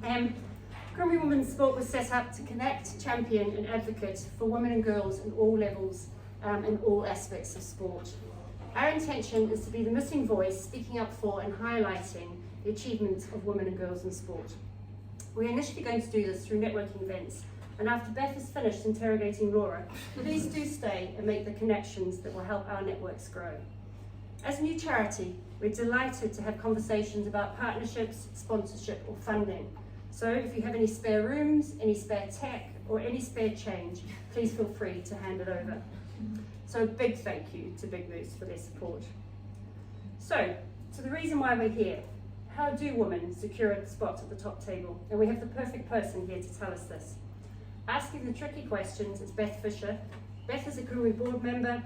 Cymru Women's Sport was set up to connect, champion and advocate for women and girls in all levels and all aspects of sport. Our intention is to be the missing voice, speaking up for and highlighting the achievements of women and girls in sport. We're initially going to do this through networking events, and after Beth has finished interrogating Laura, please do stay and make the connections that will help our networks grow. As a new charity, we're delighted to have conversations about partnerships, sponsorship or funding. So if you have any spare rooms, any spare tech or any spare change, please feel free to hand it over. So a big thank you to Big Moose for their support. So the reason why we're here. How do women secure a spot at the top table? And we have the perfect person here to tell us this. Asking the tricky questions is Beth Fisher. Beth is a Cymru Board Member,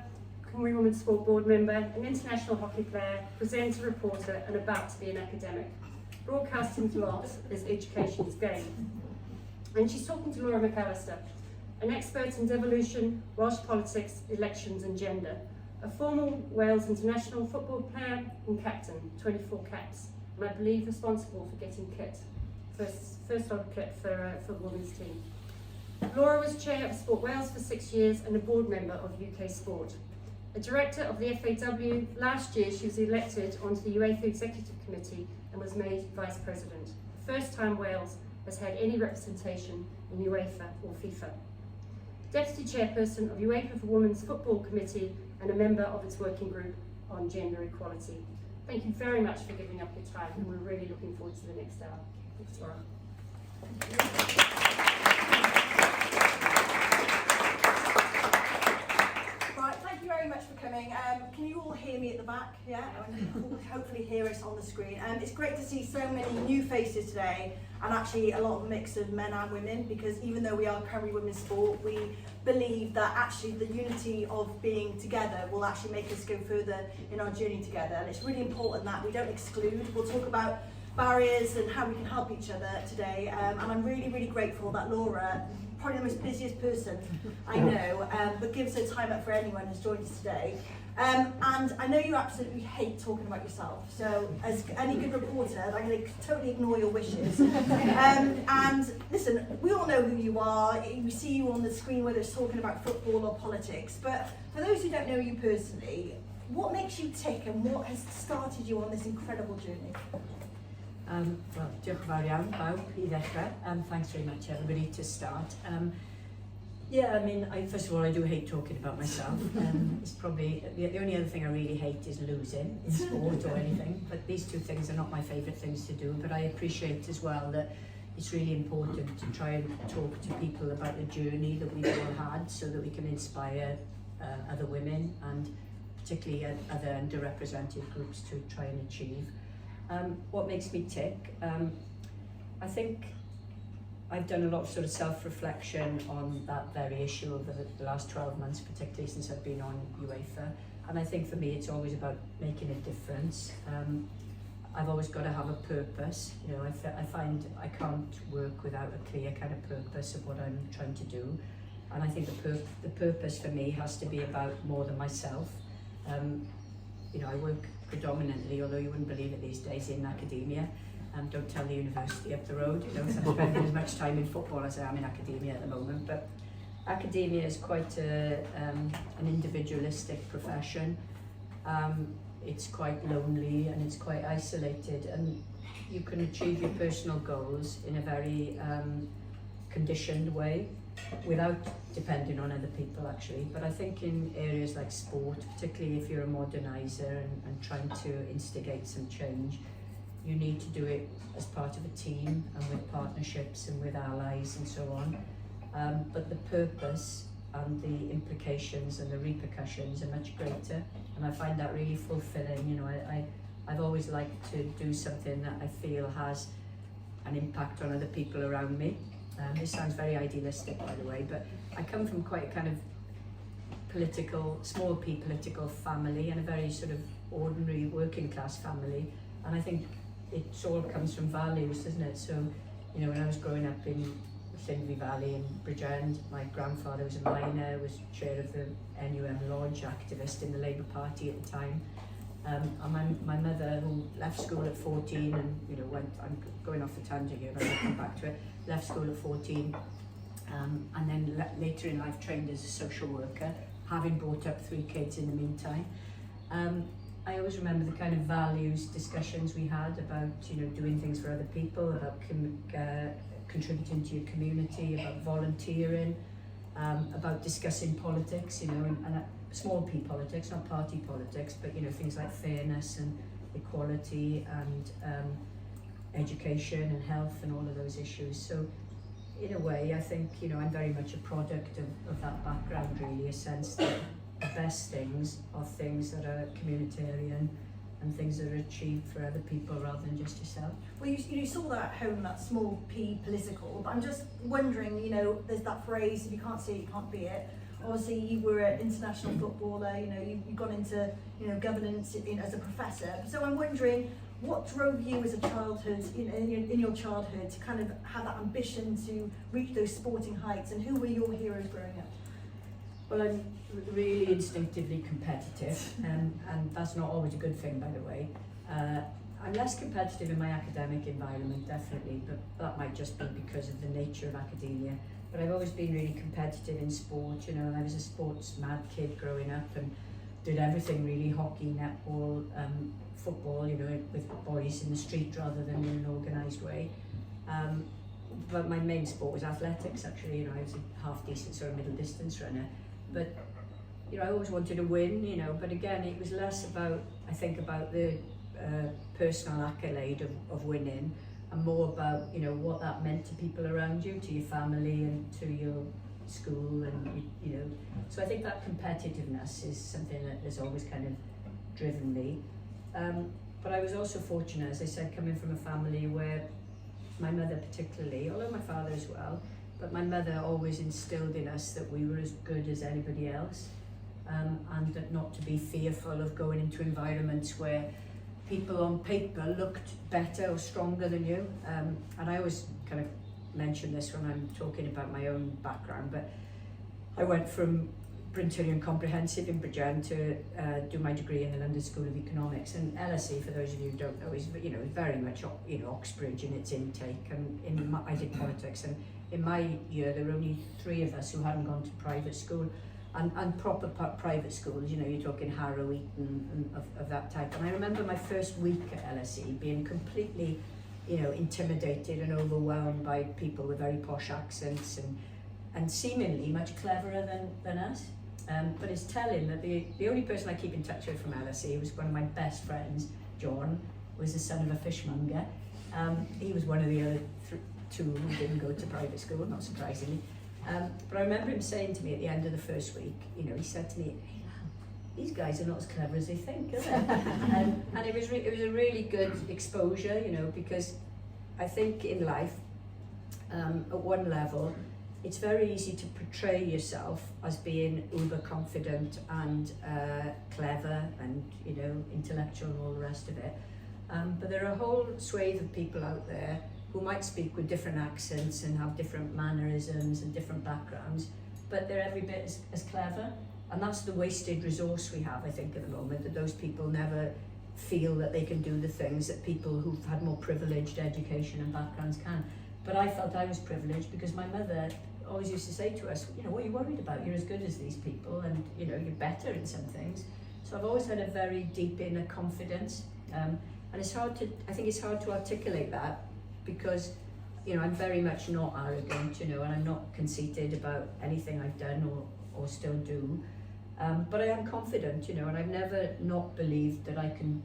Cymru Women's Sport Board Member, an international hockey player, presenter, reporter, and about to be an academic. Broadcasting to art is education's game. And she's talking to Laura McAllister, an expert in devolution, Welsh politics, elections and gender, a former Wales international football player and captain, 24 caps, and I believe responsible for getting kit, first on kit for the women's team. Laura was chair of Sport Wales for 6 years and a board member of UK Sport. A director of the FAW, last year she was elected onto the UEFA Executive Committee and was made Vice President. The first time Wales has had any representation in UEFA or FIFA. Deputy Chairperson of UEFA for Women's Football Committee and a member of its working group on gender equality. Thank you very much for giving up your time, and we're really looking forward to the next hour. Thanks, Laura. Right, thank you very much for coming. Can you all hear me at the back? Yeah, and hopefully hear us on the screen. It's great to see so many new faces today, and actually a lot of mix of men and women, because even though we are Cymru Women's Sport, we believe that actually the unity of being together will actually make us go further in our journey together. And it's really important that we don't exclude. We'll talk about barriers and how we can help each other today. And I'm really, really grateful that Laura, probably the most busiest person I know, but gives her time up for anyone who's joined us today. And I know you absolutely hate talking about yourself, so as any good reporter, I'm going to totally ignore your wishes. And listen, we all know who you are. We see you on the screen, whether it's talking about football or politics. But for those who don't know you personally, what makes you tick and what has started you on this incredible journey? Well, diolch yn fawr iawn, bawb, I ddechrau. Thanks very much, everybody, to start. Yeah, I mean, first of all, I do hate talking about myself. It's probably, the only other thing I really hate is losing in sport or anything, but these two things are not my favourite things to do. But I appreciate as well that it's really important to try and talk to people about the journey that we've all had, so that we can inspire other women and particularly other underrepresented groups to try and achieve. What makes me tick? I think I've done a lot of sort of self-reflection on that very issue over the last 12 months, particularly since I've been on UEFA. And I think for me, it's always about making a difference. I've always got to have a purpose. You know, I find I can't work without a clear kind of purpose of what I'm trying to do. And I think the purpose for me has to be about more than myself. You know, I work predominantly, although you wouldn't believe it these days, in academia. Don't tell the university up the road, you know, so I'm spending as much time in football as I am in academia at the moment. But academia is quite an individualistic profession. It's quite lonely and it's quite isolated, and you can achieve your personal goals in a very conditioned way without depending on other people, actually. But I think in areas like sport, particularly if you're a moderniser and trying to instigate some change, you need to do it as part of a team and with partnerships and with allies and so on. But the purpose and the implications and the repercussions are much greater, and I find that really fulfilling. You know, I've always liked to do something that I feel has an impact on other people around me. This sounds very idealistic, by the way, but I come from quite a kind of small p political family, and a very sort of ordinary working class family, and I think it all comes from values, doesn't it? So, you know, when I was growing up in Llynfi Valley in Bridgend, my grandfather was a miner, was chair of the NUM Lodge, activist in the Labour Party at the time. And my mother, who left school at 14 and, you know, I'm going off the tangent here, but I'll come back to it, left school at 14, and then later in life trained as a social worker, having brought up 3 kids in the meantime. I always remember the kind of values discussions we had about, you know, doing things for other people, about contributing to your community, about volunteering, about discussing politics, you know, and small p politics, not party politics, but, you know, things like fairness and equality and education and health and all of those issues. So in a way, I think, you know, I'm very much a product of that background, really, a sense that the best things are things that are communitarian and things that are achieved for other people rather than just yourself. Well, you saw that at home, that small p political, but I'm just wondering, you know, there's that phrase, if you can't see it, you can't be it. Obviously, you were an international footballer, you know, you've gone into, you know, governance as a professor. So I'm wondering, what drove you as a childhood, in your childhood, to kind of have that ambition to reach those sporting heights, and who were your heroes growing up? Well, I'm really instinctively competitive, and that's not always a good thing, by the way. I'm less competitive in my academic environment, definitely, but that might just be because of the nature of academia. But I've always been really competitive in sport, you know, and I was a sports mad kid growing up and did everything really, hockey, netball, football, you know, with boys in the street rather than in an organised way. But my main sport was athletics, actually. You know, I was a half decent sort of middle distance runner. But, you know, I always wanted to win, you know, but again, it was less about, I think, about the personal accolade of winning, and more about, you know, what that meant to people around you, to your family and to your school, and, you know. So I think that competitiveness is something that has always kind of driven me. But I was also fortunate, as I said, coming from a family where my mother particularly, although my father as well, but my mother always instilled in us that we were as good as anybody else, and that not to be fearful of going into environments where people on paper looked better or stronger than you. And I always kind of mention this when I'm talking about my own background, but I went from Bryn Tyrion Comprehensive in Bridgend to do my degree in the London School of Economics, and LSE, for those of you who don't know, is, you know, very much, you know, Oxbridge in its intake. And I did politics, and in my year there were only 3 of us who hadn't gone to private school, and proper private schools. You know, you're talking Harrow, Eton, and of that type. And I remember my first week at LSE being completely, you know, intimidated and overwhelmed by people with very posh accents and seemingly much cleverer than us. But it's telling that the only person I keep in touch with from LSE was one of my best friends, John, was the son of a fishmonger. He was one of the other 2 who didn't go to private school, not surprisingly. But I remember him saying to me at the end of the first week, you know, he said to me, "Hey, these guys are not as clever as they think, are they?" And it was a really good exposure, you know, because I think in life, at one level, it's very easy to portray yourself as being uber confident and clever and, you know, intellectual and all the rest of it. But there are a whole swathe of people out there who might speak with different accents and have different mannerisms and different backgrounds, but they're every bit as clever. And that's the wasted resource we have, I think, at the moment, that those people never feel that they can do the things that people who've had more privileged education and backgrounds can. But I felt I was privileged because my mother always used to say to us, you know, what are you worried about? You're as good as these people, and, you know, you're better in some things. So I've always had a very deep inner confidence, and it's hard to, I think it's hard to articulate that, because, you know, I'm very much not arrogant, you know, and I'm not conceited about anything I've done or still do. But I am confident, you know, and I've never not believed that I can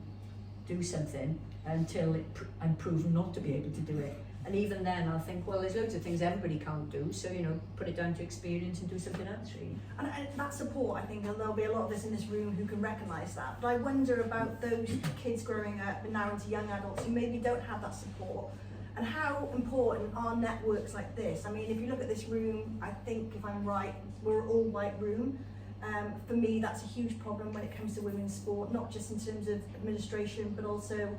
do something until I'm proven not to be able to do it. And even then I'll think, well, there's loads of things everybody can't do, so, you know, put it down to experience and do something else, really. And that support, I think there'll be a lot of us in this room who can recognise that. But I wonder about those kids growing up and now into young adults who maybe don't have that support. And how important are networks like this? I mean, if you look at this room, I think, if I'm right, we're an all-white room. For me, that's a huge problem when it comes to women's sport, not just in terms of administration, but also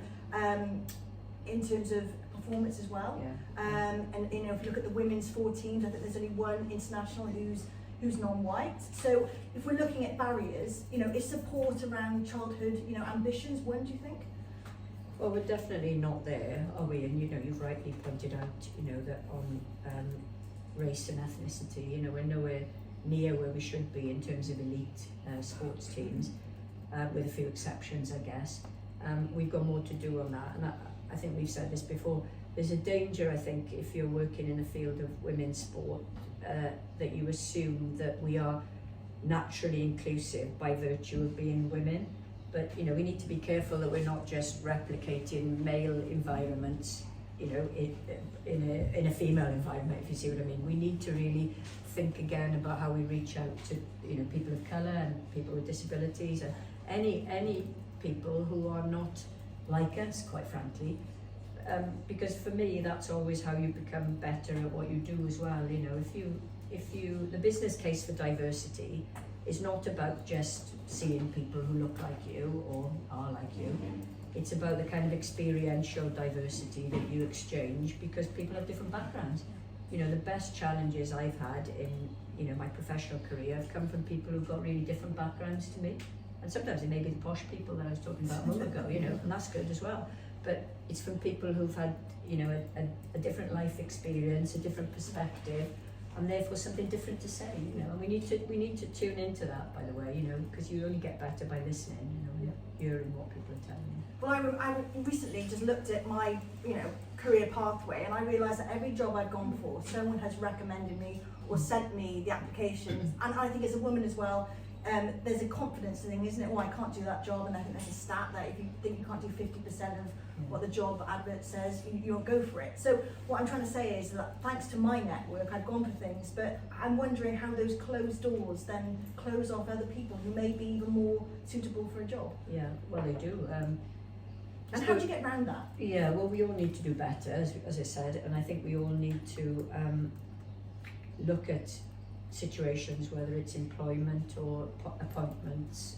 in terms of performance as well. Yeah. And, you know, if you look at the women's 4 teams, I think there's only 1 international who's, who's non-white. So if we're looking at barriers, you know, is support around childhood, you know, ambitions one, do you think? Well, we're definitely not there, are we? And you know, you've rightly pointed out, you know, that on race and ethnicity, you know, we're nowhere near where we should be in terms of elite sports teams, with a few exceptions, I guess. We've got more to do on that, and I think we've said this before. There's a danger, I think, if you're working in the field of women's sport, that you assume that we are naturally inclusive by virtue of being women. But you know, we need to be careful that we're not just replicating male environments, you know, in a female environment, if you see what I mean. We need to really think again about how we reach out to, you know, people of colour and people with disabilities and any people who are not like us, quite frankly. Because for me, that's always how you become better at what you do as well. You know, if you the business case for diversity is not about just seeing people who look like you or are like you. It's about the kind of experiential diversity that you exchange because people have different backgrounds. You know, the best challenges I've had in, you know, my professional career have come from people who've got really different backgrounds to me. And sometimes it may be the posh people that I was talking about a moment ago, you know, and that's good as well. But it's from people who've had, you know, a different life experience, a different perspective, and therefore something different to say, you know. And we need to tune into that, by the way, you know, because you only get better by listening, you know, and hearing what people are telling you. Well, I recently just looked at my, you know, career pathway, and I realised that every job I've gone for, someone has recommended me or sent me the applications. And I think as a woman as well, there's a confidence thing, isn't it? Oh, I can't do that job, and I think there's a stat that if you think you can't do 50% of what the job advert says, you won't go for it. So what I'm trying to say is that thanks to my network, I've gone for things, but I'm wondering how those closed doors then close off other people who may be even more suitable for a job. Yeah, well, they do. And how do you get around that? Yeah, well, we all need to do better, as I said, and I think we all need to look at situations, whether it's employment or appointments.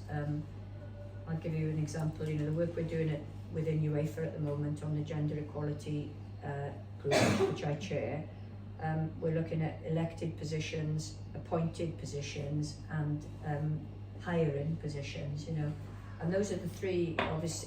I'll give you an example. You know, the work we're doing within UEFA at the moment on the gender equality group, which I chair. We're looking at elected positions, appointed positions, and hiring positions. You know, and those are the three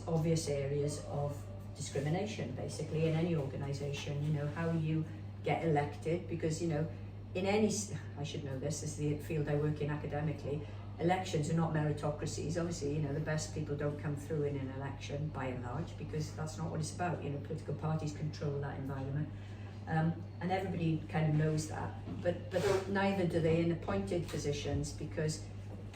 obvious areas of discrimination, basically, in any organisation. You know, how you get elected, because you know, in any, I should know this, is the field I work in academically, elections are not meritocracies. Obviously, you know, the best people don't come through in an election by and large, because that's not what it's about. You know, political parties control that environment. And everybody kind of knows that, but neither do they in appointed positions, because,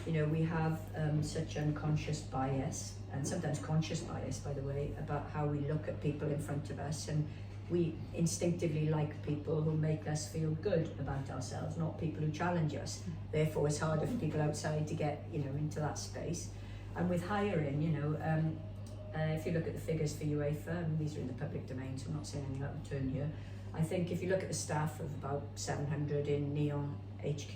you know, we have such unconscious bias, and sometimes conscious bias, by the way, about how we look at people in front of us, and we instinctively like people who make us feel good about ourselves, not people who challenge us. Therefore, it's harder for people outside to get, you know, into that space. And with hiring, you know, if you look at the figures for UEFA, and these are in the public domain, so I'm not saying anything out of turn here, I think if you look at the staff of about 700 in Neon HQ,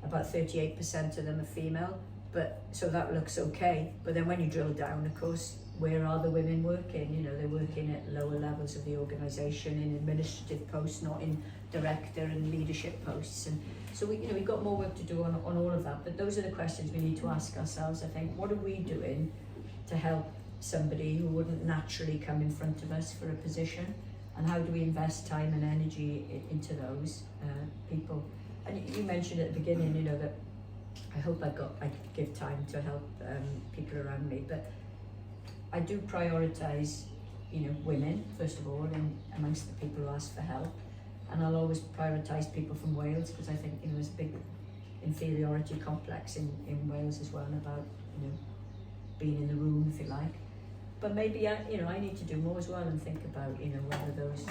about 38% of them are female, but so that looks okay. But then when you drill down, of course, where are the women working? You know, they're working at lower levels of the organisation, in administrative posts, not in director and leadership posts. And so we've got more work to do on all of that. But those are the questions we need to ask ourselves, I think. What are we doing to help somebody who wouldn't naturally come in front of us for a position? And how do we invest time and energy into those people? And you mentioned at the beginning, you know, that I hope I give time to help people around me, but I do prioritise, you know, women first of all, and amongst the people who ask for help, and I'll always prioritise people from Wales, because I think, you know, there's a big inferiority complex in Wales as well about, you know, being in the room, if you like. But maybe I need to do more as well, and think about, you know, whether those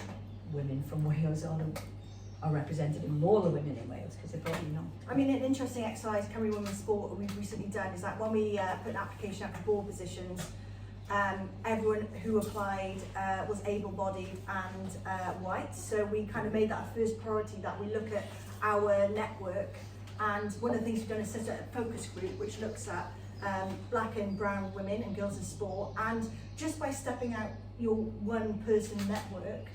women from Wales are represented in more the women in Wales, because they're probably not. I mean, an interesting exercise Cymru Women's Sport we've recently done is that when we put an application out for board positions, everyone who applied was able-bodied and white. So we kind of made that a first priority, that we look at our network. And one of the things we've done is set a focus group which looks at black and brown women and girls in sport. And just by stepping out your one-person network,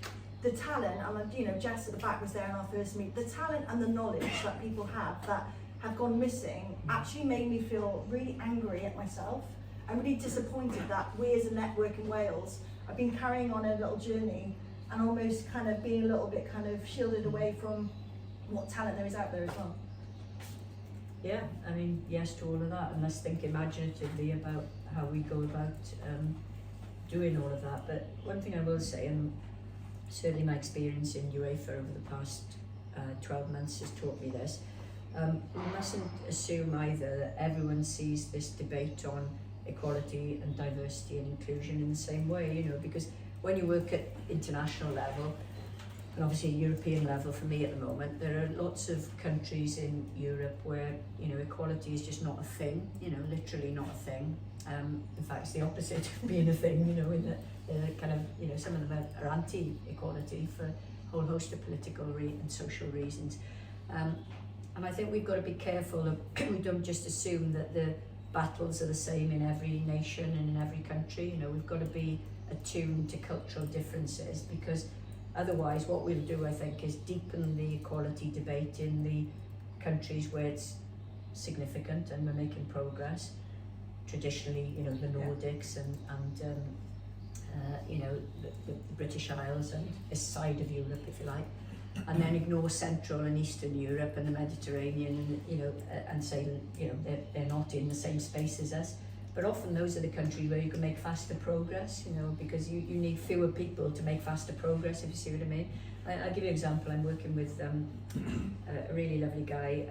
the talent, and you know, Jess at the back was there in our first meet, the talent and the knowledge that people have, that have gone missing actually made me feel really angry at myself. I'm really disappointed that we as a network in Wales have been carrying on a little journey and almost kind of being a little bit kind of shielded away from what talent there is out there as well. Yeah, I mean, yes to all of that, and let's think imaginatively about how we go about doing all of that. But one thing I will say, and certainly my experience in UEFA over the past 12 months has taught me this, we mustn't assume either that everyone sees this debate on equality and diversity and inclusion in the same way, you know, because when you work at international level, and obviously European level for me at the moment, there are lots of countries in Europe where, you know, equality is just not a thing, you know, literally not a thing. In fact, it's the opposite of being a thing, you know, in that kind of, you know, some of them are anti-equality for a whole host of political and social reasons. And I think we've got to be careful that we don't just assume that the battles are the same in every nation and in every country. You know, we've got to be attuned to cultural differences, because otherwise what we'll do, I think, is deepen the equality debate in the countries where it's significant and we're making progress. Traditionally, you know, the Nordics and you know, the British Isles and this side of Europe, if you like, and then ignore Central and Eastern Europe and the Mediterranean, and, you know, and say, you know, they're not in the same space as us. But often those are the countries where you can make faster progress, you know, because you need fewer people to make faster progress, if you see what I mean. I'll give you an example. I'm working with a really lovely guy,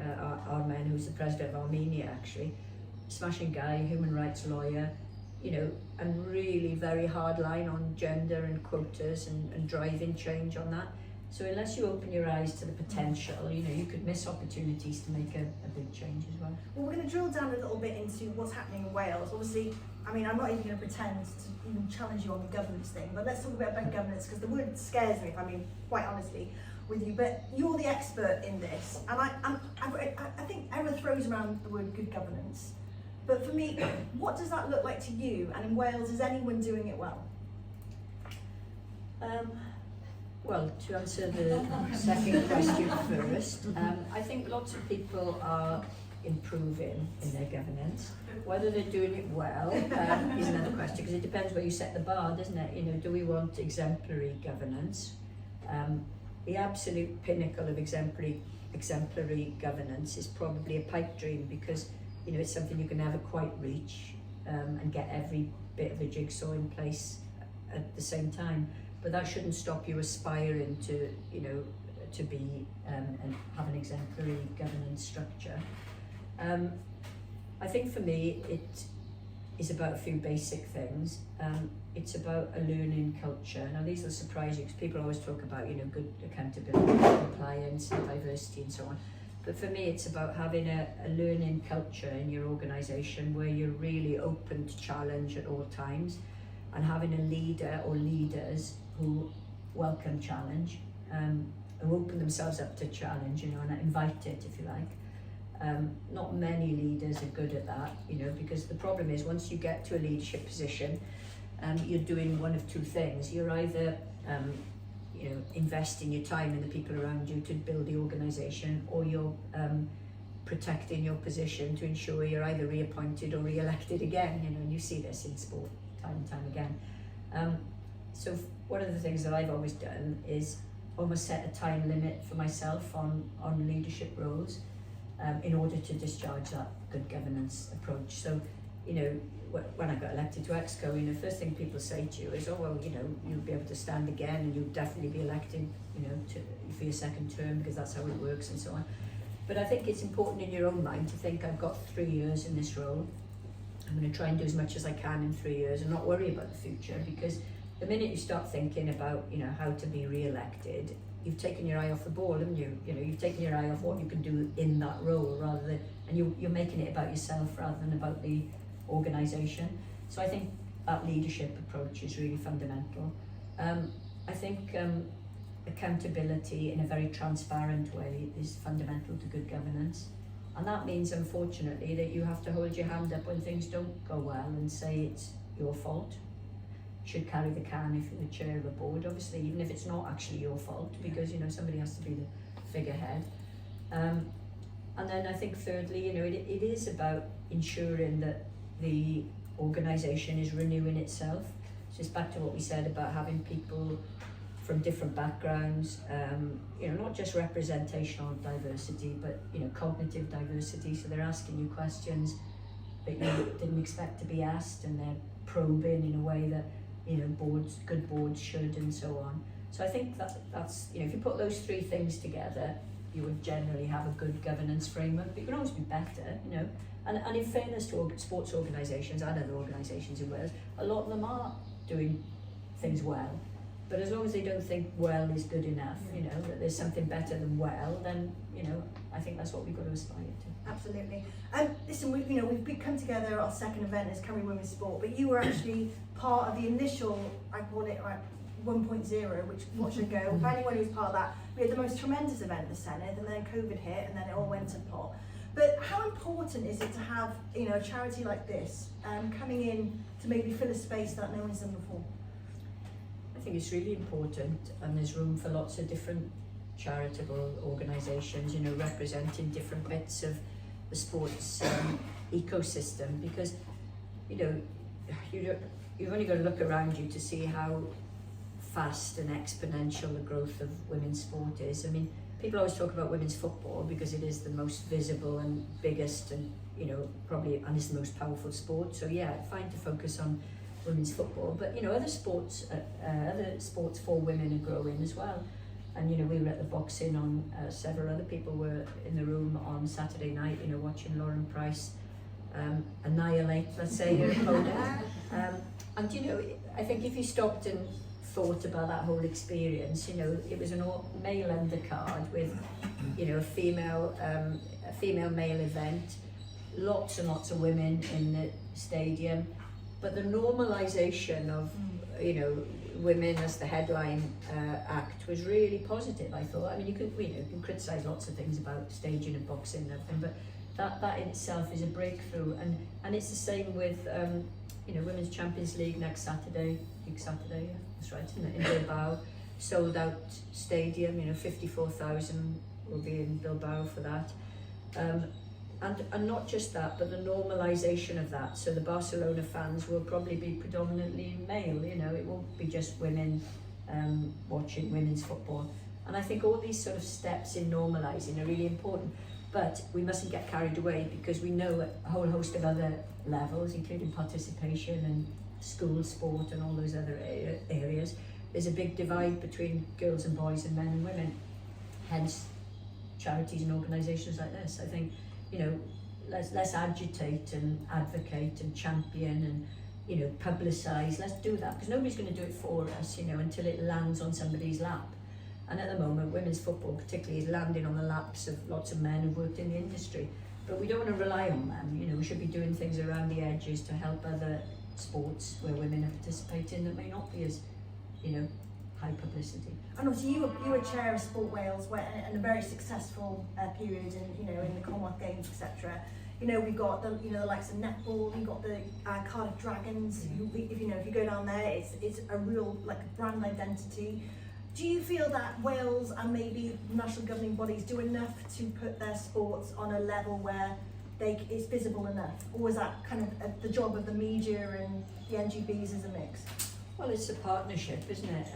Armen, who's the president of Armenia, actually. Smashing guy, human rights lawyer, you know, and really very hard line on gender and quotas and driving change on that. So unless you open your eyes to the potential, you know, you could miss opportunities to make a big change as well. Well, we're going to drill down a little bit into what's happening in Wales. Obviously, I mean, I'm not even going to pretend to even challenge you on the governance thing, but let's talk about better governance, because the word scares me, if I mean, quite honestly, with you. But you're the expert in this, and I think everyone throws around the word good governance. But for me, what does that look like to you? And in Wales, is anyone doing it well? Well, to answer the second question first, I think lots of people are improving in their governance. Whether they're doing it well is another question, because it depends where you set the bar, doesn't it? You know, do we want exemplary governance? The absolute pinnacle of exemplary governance is probably a pipe dream, because, you know, it's something you can never quite reach and get every bit of a jigsaw in place at the same time. But that shouldn't stop you aspiring to, you know, to be and have an exemplary governance structure. I think for me it is about a few basic things. It's about a learning culture. Now these will surprise you, because people always talk about, you know, good accountability, compliance, and diversity and so on. But for me it's about having a learning culture in your organisation where you're really open to challenge at all times, and having a leader or leaders who welcome challenge, who open themselves up to challenge, you know, and invite it, if you like. Not many leaders are good at that, you know, because the problem is once you get to a leadership position, you're doing one of two things. You're either, you know, investing your time in the people around you to build the organisation, or you're protecting your position to ensure you're either reappointed or re-elected again, you know, and you see this in sport time and time again. So one of the things that I've always done is almost set a time limit for myself on leadership roles in order to discharge that good governance approach. So, you know, when I got elected to EXCO, you know, first thing people say to you is, oh, well, you know, you'll be able to stand again and you'll definitely be elected, you know, for your second term, because that's how it works and so on. But I think it's important in your own mind to think, I've got 3 years in this role. I'm going to try and do as much as I can in 3 years and not worry about the future, because the minute you start thinking about, you know, how to be re-elected, you've taken your eye off the ball, haven't you? You know, you've taken your eye off what you can do in that role, rather than, and you're making it about yourself rather than about the organisation. So I think that leadership approach is really fundamental. I think accountability in a very transparent way is fundamental to good governance. And that means, unfortunately, that you have to hold your hand up when things don't go well and say it's your fault. You should carry the can if you're the chair of a board, obviously, even if it's not actually your fault, because, you know, somebody has to be the figurehead. And then I think thirdly, it is about ensuring that the organisation is renewing itself. So it's back to what we said about having people from different backgrounds, not just representational diversity, but cognitive diversity. So they're asking you questions that you didn't expect to be asked, and they're probing in a way that good boards should, and so on. So I think that's if you put those three things together, you would generally have a good governance framework. But you can always be better, And in fairness to sports organisations and other organisations in Wales, a lot of them are doing things well. But as long as they don't think well is good enough, that there's something better than well, then, I think that's what we've got to aspire to. Absolutely. Listen, we've come together, our second event is Cymru Women's Sport, but you were actually part of the initial, I call it 1.0, which watch it go. For anyone who's part of that, we had the most tremendous event in the Senedd, and then COVID hit, and then it all went to pot. But how important is it to have, a charity like this coming in to maybe fill a space that no one's done before? I think it's really important, and there's room for lots of different charitable organisations, representing different bits of the sports ecosystem, because you've only got to look around you to see how fast and exponential the growth of women's sport is. I mean, people always talk about women's football because it is the most visible and biggest, and probably, and it's the most powerful sport. So yeah, fine to focus on women's football, but other sports for women are growing as well. And we were at the boxing on several other people were in the room on Saturday night, watching Lauren Price annihilate, let's say, her opponent. And I think if you stopped and thought about that whole experience, it was a male undercard with a female male event, lots and lots of women in the stadium, but the normalisation of women as the headline act was really positive, I thought. I mean, you can criticise lots of things about staging and boxing and everything, but that in itself is a breakthrough, and it's the same with Women's Champions League next Saturday, yeah, that's right, in Bilbao, sold out stadium, 54,000 will be in Bilbao for that. And not just that, but the normalisation of that. So the Barcelona fans will probably be predominantly male, it won't be just women watching women's football. And I think all these sort of steps in normalising are really important. But we mustn't get carried away, because we know at a whole host of other levels, including participation and school sport and all those other areas, there's a big divide between girls and boys and men and women. Hence, charities and organisations like this, I think, let's agitate and advocate and champion and, publicise. Let's do that, because nobody's going to do it for us, until it lands on somebody's lap. And at the moment, women's football particularly is landing on the laps of lots of men who've worked in the industry. But we don't want to rely on them, we should be doing things around the edges to help other sports where women are participating that may not be as, high publicity. And obviously you were chair of Sport Wales, and a very successful period in the Commonwealth Games, etc. We've got the the likes of netball, we've got the Cardiff Dragons. If you go down there, it's a real brand identity. Do you feel that Wales and maybe national governing bodies do enough to put their sports on a level where it's visible enough, or is that kind of the job of the media and the NGBs as a mix? Well, it's a partnership, isn't it?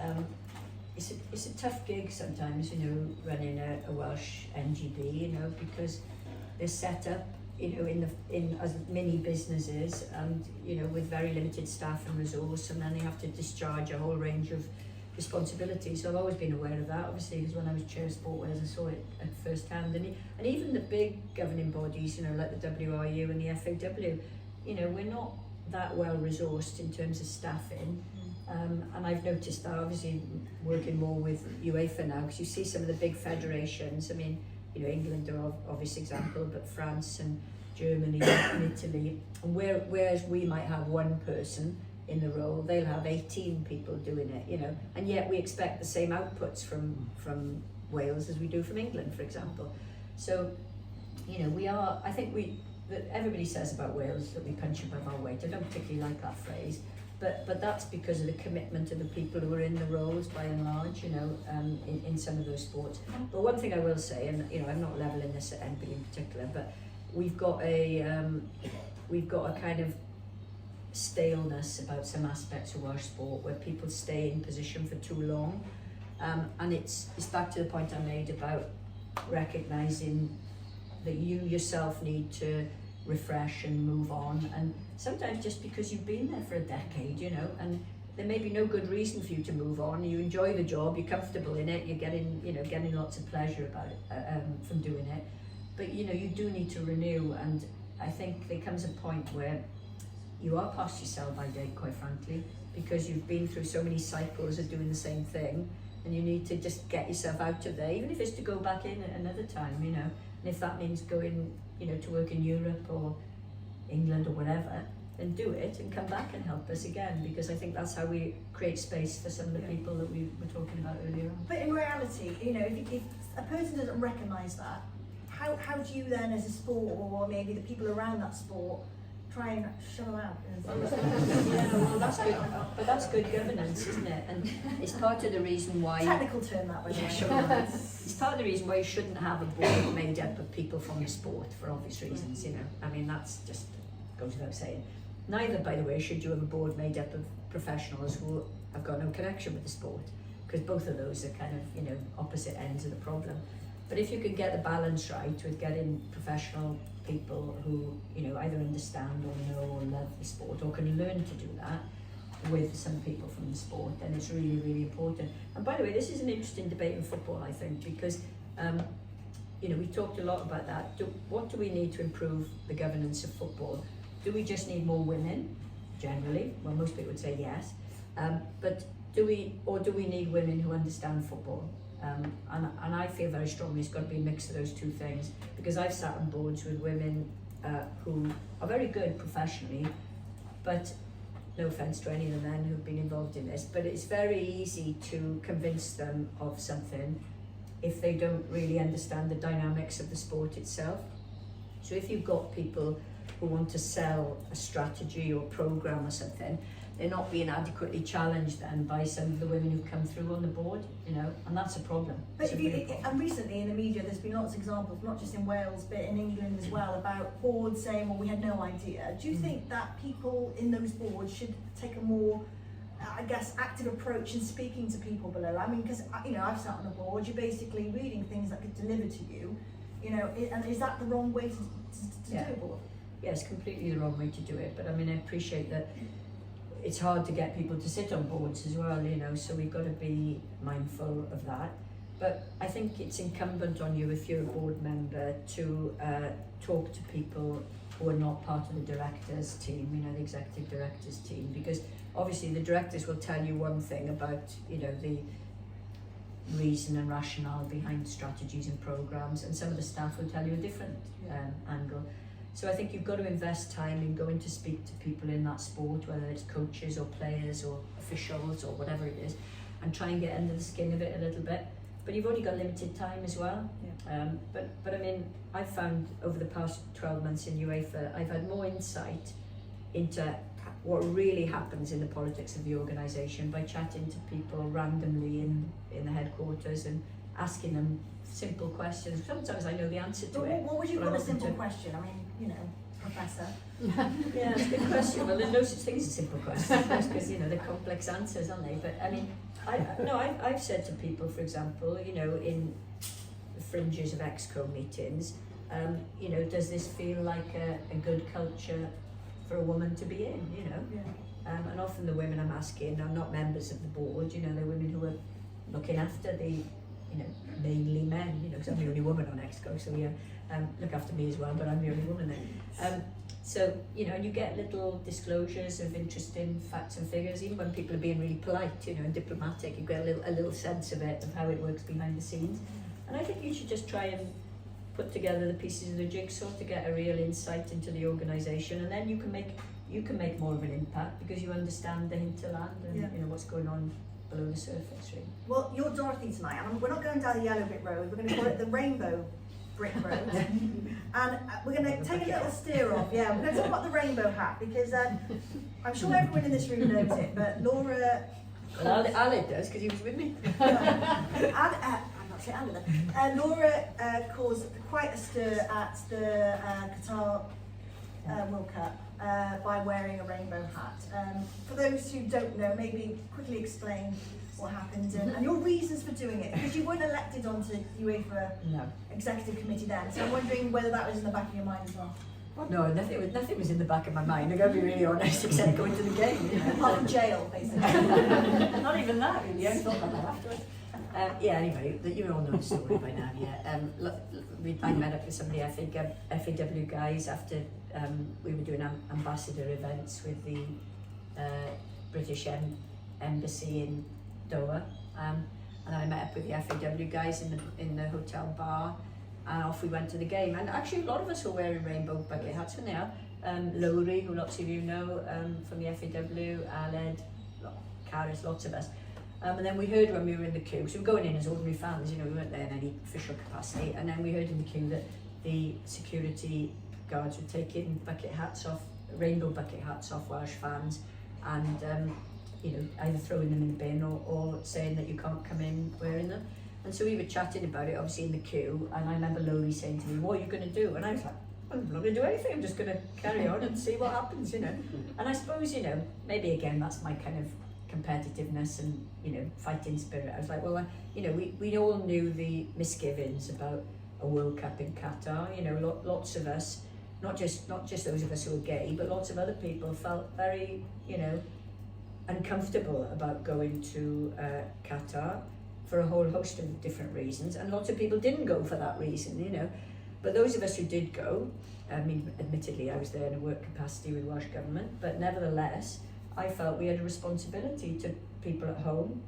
It's a tough gig sometimes, running a Welsh NGB, because they're set up, in as mini businesses, and with very limited staff and resource, and then they have to discharge a whole range of responsibilities. So I've always been aware of that, obviously, because when I was chair of Sport Wales, I saw it at first hand, and even the big governing bodies, like the WRU and the FAW, we're not that well resourced in terms of staffing. And I've noticed that, obviously, working more with UEFA now, because you see some of the big federations. I mean, England are an obvious example, but France and Germany and Italy, and whereas we might have one person in the role, they'll have 18 people doing it, and yet we expect the same outputs from Wales as we do from England, for example. So, I think that everybody says about Wales that we punch above our weight. I don't particularly like that phrase, but that's because of the commitment of the people who are in the roles by and large, you know, in some of those sports. But one thing I will say, and you know, I'm not leveling this at anybody in particular, but we've got a kind of staleness about some aspects of Welsh sport where people stay in position for too long, and it's back to the point I made about recognising that you yourself need to refresh and move on, and sometimes just because you've been there for a decade, you know, and there may be no good reason for you to move on. You enjoy the job, you're comfortable in it, you're getting lots of pleasure about it from doing it, but you know, you do need to renew. And I think there comes a point where you are past your sell-by date, quite frankly, because you've been through so many cycles of doing the same thing, and you need to just get yourself out of there, even if it's to go back in at another time, you know. And if that means going, you know, to work in Europe or England or whatever, then do it and come back and help us again, because I think that's how we create space for some of the people that we were talking about earlier on. But in reality, you know, if a person doesn't recognise that, how do you then, as a sport, or maybe the people around that sport, try and shut them out? Yeah, well, that's good, but that's good governance, isn't it? And it's part of the reason why. Technical term that way. Yeah, sure. It's part of the reason why you shouldn't have a board made up of people from the sport for obvious reasons, you know. I mean, that's just goes without saying. Neither, by the way, should you have a board made up of professionals who have got no connection with the sport, because both of those are kind of, you know, opposite ends of the problem. But if you could get the balance right with getting professional people who, you know, either understand or know or love the sport or can learn to do that with some people from the sport, then it's really, really important. And by the way, this is an interesting debate in football, I think, because you know, we talked a lot about that. What do we need to improve the governance of football? Do we just need more women, generally? Well, most people would say yes. But do we need women who understand football? And I feel very strongly it's got to be a mix of those two things, because I've sat on boards with women who are very good professionally, but no offence to any of the men who've been involved in this, but it's very easy to convince them of something if they don't really understand the dynamics of the sport itself. So if you've got people who want to sell a strategy or program or something, they're not being adequately challenged then by some of the women who've come through on the board, you know, and that's a problem. But and recently in the media there's been lots of examples, not just in Wales but in England as well, about boards saying, well, we had no idea. Do you think that people in those boards should take a more, I guess, active approach in speaking to people below? I mean, because, you know, I've sat on a board, you're basically reading things that get delivered to you, you know, and is that the wrong way to do a board? Yeah, it's completely the wrong way to do it, but I mean, I appreciate that it's hard to get people to sit on boards as well, you know, so we've got to be mindful of that. But I think it's incumbent on you, if you're a board member, to talk to people who are not part of the directors team, you know, the executive directors team, because obviously the directors will tell you one thing about, you know, the reason and rationale behind strategies and programs, and some of the staff will tell you a different angle. So I think you've got to invest time in going to speak to people in that sport, whether it's coaches or players or officials or whatever it is, and try and get under the skin of it a little bit. But you've only got limited time as well. Yeah. But I mean, I've found over the past 12 months in UEFA, I've had more insight into what really happens in the politics of the organisation by chatting to people randomly in the headquarters and asking them simple questions. Sometimes I know the answer to it. What would you call a simple question? I mean, you know, Professor. Yeah, it's a good question. Well, there's no such thing as a simple question, because, you know, they're complex answers, aren't they? But I mean, I've said to people, for example, you know, in the fringes of ExCo meetings, you know, does this feel like a good culture for a woman to be in, you know? Yeah. And often the women I'm asking are not members of the board, you know, they're women who are looking after the, you know, mainly men, you know, because I'm the only woman on ExCo, so yeah, look after me as well, but I'm the only woman there. So, you know, you get little disclosures of interesting facts and figures, even when people are being really polite, you know, and diplomatic, you get a little sense of it, of how it works behind the scenes. And I think you should just try and put together the pieces of the jigsaw to get a real insight into the organisation, and then you can make more of an impact because you understand the hinterland and you know what's going on below the surface, really. Well, you're Dorothy tonight, and we're not going down the yellow brick road, we're going to call it the rainbow brick road. And we're going to take a little steer off, we're going to talk about the rainbow hat, because I'm sure everyone in this room knows it, but Laura... Well, Aled does, because he was with me. I'm not saying Aled then. Laura caused quite a stir at the Qatar World Cup by wearing a rainbow hat. For those who don't know, maybe quickly explain what happened and your reasons for doing it, because you weren't elected onto UEFA Executive Committee then, so I'm wondering whether that was in the back of your mind as well. No, nothing was in the back of my mind, I've got to be really honest, except going to the game. Apart from jail, basically. Not even that, really, I thought about that afterwards. Yeah, anyway, you all know the story by now, yeah. I met up with some of the FAW guys after we were doing ambassador events with the British Embassy in Doha, and I met up with the FAW guys in the hotel bar, and off we went to the game. And actually a lot of us were wearing rainbow bucket hats when they are. Lowry, who lots of you know from the FAW, Aled, Cardiff, lots of us. And then we heard when we were in the queue, so we were going in as ordinary fans, you know, we weren't there in any official capacity, and then we heard in the queue that the security guards were taking bucket hats off, rainbow bucket hats off Welsh fans, and you know, either throwing them in the bin or saying that you can't come in wearing them. And so we were chatting about it, obviously in the queue, and I remember Lowry saying to me, what are you going to do? And I was like, I'm not going to do anything, I'm just going to carry on and see what happens, you know. And I suppose, you know, maybe again that's my kind of competitiveness and, you know, fighting spirit. I was like, well, you know, we all knew the misgivings about a World Cup in Qatar. You know, lots of us, not just those of us who are gay, but lots of other people felt very, you know, uncomfortable about going to Qatar for a whole host of different reasons, and lots of people didn't go for that reason, you know. But those of us who did go, I mean, admittedly I was there in a work capacity with Welsh Government, but nevertheless I felt we had a responsibility to people at home,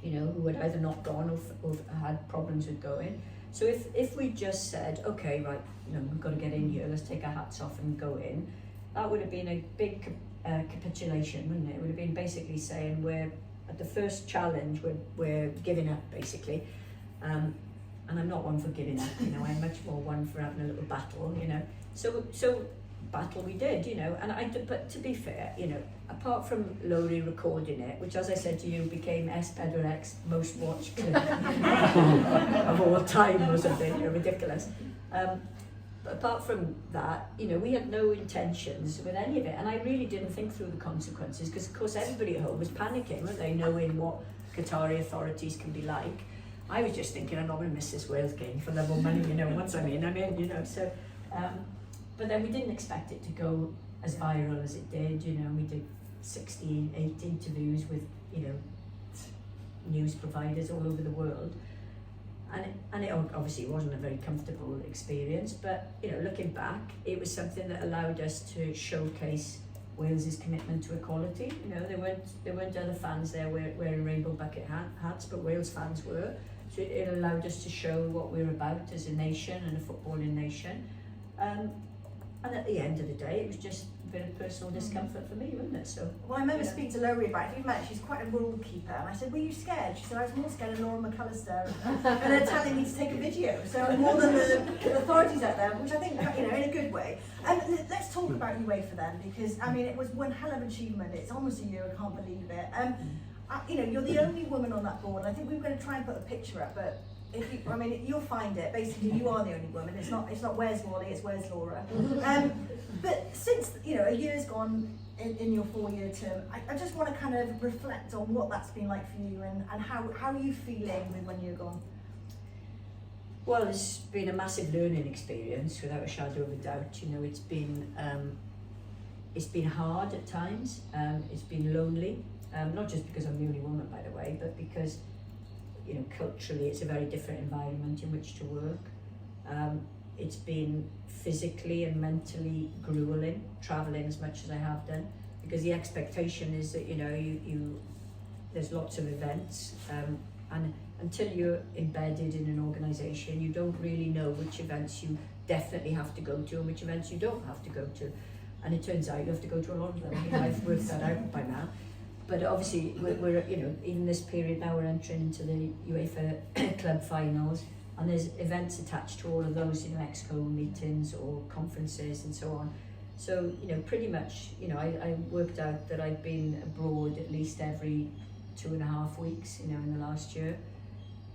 you know, who had either not gone or had problems with going. So if we just said, okay, right, you know, we've got to get in here, let's take our hats off and go in, that would have been a big capitulation, wouldn't it? It would have been basically saying we're at the first challenge, we're giving up, basically. And I'm not one for giving up, you know, I'm much more one for having a little battle, you know. So battle we did, you know, and but to be fair, you know, apart from Lowry recording it, which as I said to you became S4X most watched clip of all time or something, you know, ridiculous. But apart from that, you know, we had no intentions with any of it, and I really didn't think through the consequences, because of course everybody at home was panicking, weren't they, knowing what Qatari authorities can be like. I was just thinking, I'm not going to miss this Wales game for love or money, you know, once I'm in, you know, so. But then we didn't expect it to go as viral as it did, you know. We did 68 interviews with, you know, news providers all over the world. And it obviously wasn't a very comfortable experience, but, you know, looking back, it was something that allowed us to showcase Wales's commitment to equality. You know, there weren't other fans there wearing rainbow bucket hats, but Wales fans were. So it allowed us to show what we're about as a nation and a footballing nation. And at the end of the day, it was just a bit of personal discomfort for me, wasn't it? So. Well, I remember speaking to Lowry about it. You've met, she's quite a rule keeper, and I said, were you scared? She said, I was more scared of Laura McAllister, and they're telling me to take a video. So more than the authorities out there, which I think, you know, in a good way. And let's talk about UEFA then, because I mean, it was one hell of an achievement. It's almost a year, I can't believe it. You know, you're the only woman on that board, and I think we were going to try and put a picture up, but. If you, I mean, you'll find it. Basically, you are the only woman. It's not where's Wally, it's where's Laura. But since, you know, a year's gone in your 4-year term, I just want to kind of reflect on what that's been like for you and how are you feeling with when you're gone? Well, it's been a massive learning experience, without a shadow of a doubt. You know, it's been hard at times. It's been lonely, not just because I'm the only woman, by the way, but because, you know, culturally it's a very different environment in which to work. It's been physically and mentally grueling, travelling as much as I have done, because the expectation is that, you know, there's lots of events, and until you're embedded in an organisation, you don't really know which events you definitely have to go to and which events you don't have to go to. And it turns out you have to go to a lot of them. You know, I've worked that out by now. But obviously, we're you know, in this period now, we're entering into the UEFA club finals, and there's events attached to all of those, you know, exco meetings or conferences and so on. So, you know, pretty much, you know, I worked out that I'd been abroad at least every 2.5 weeks, you know, in the last year.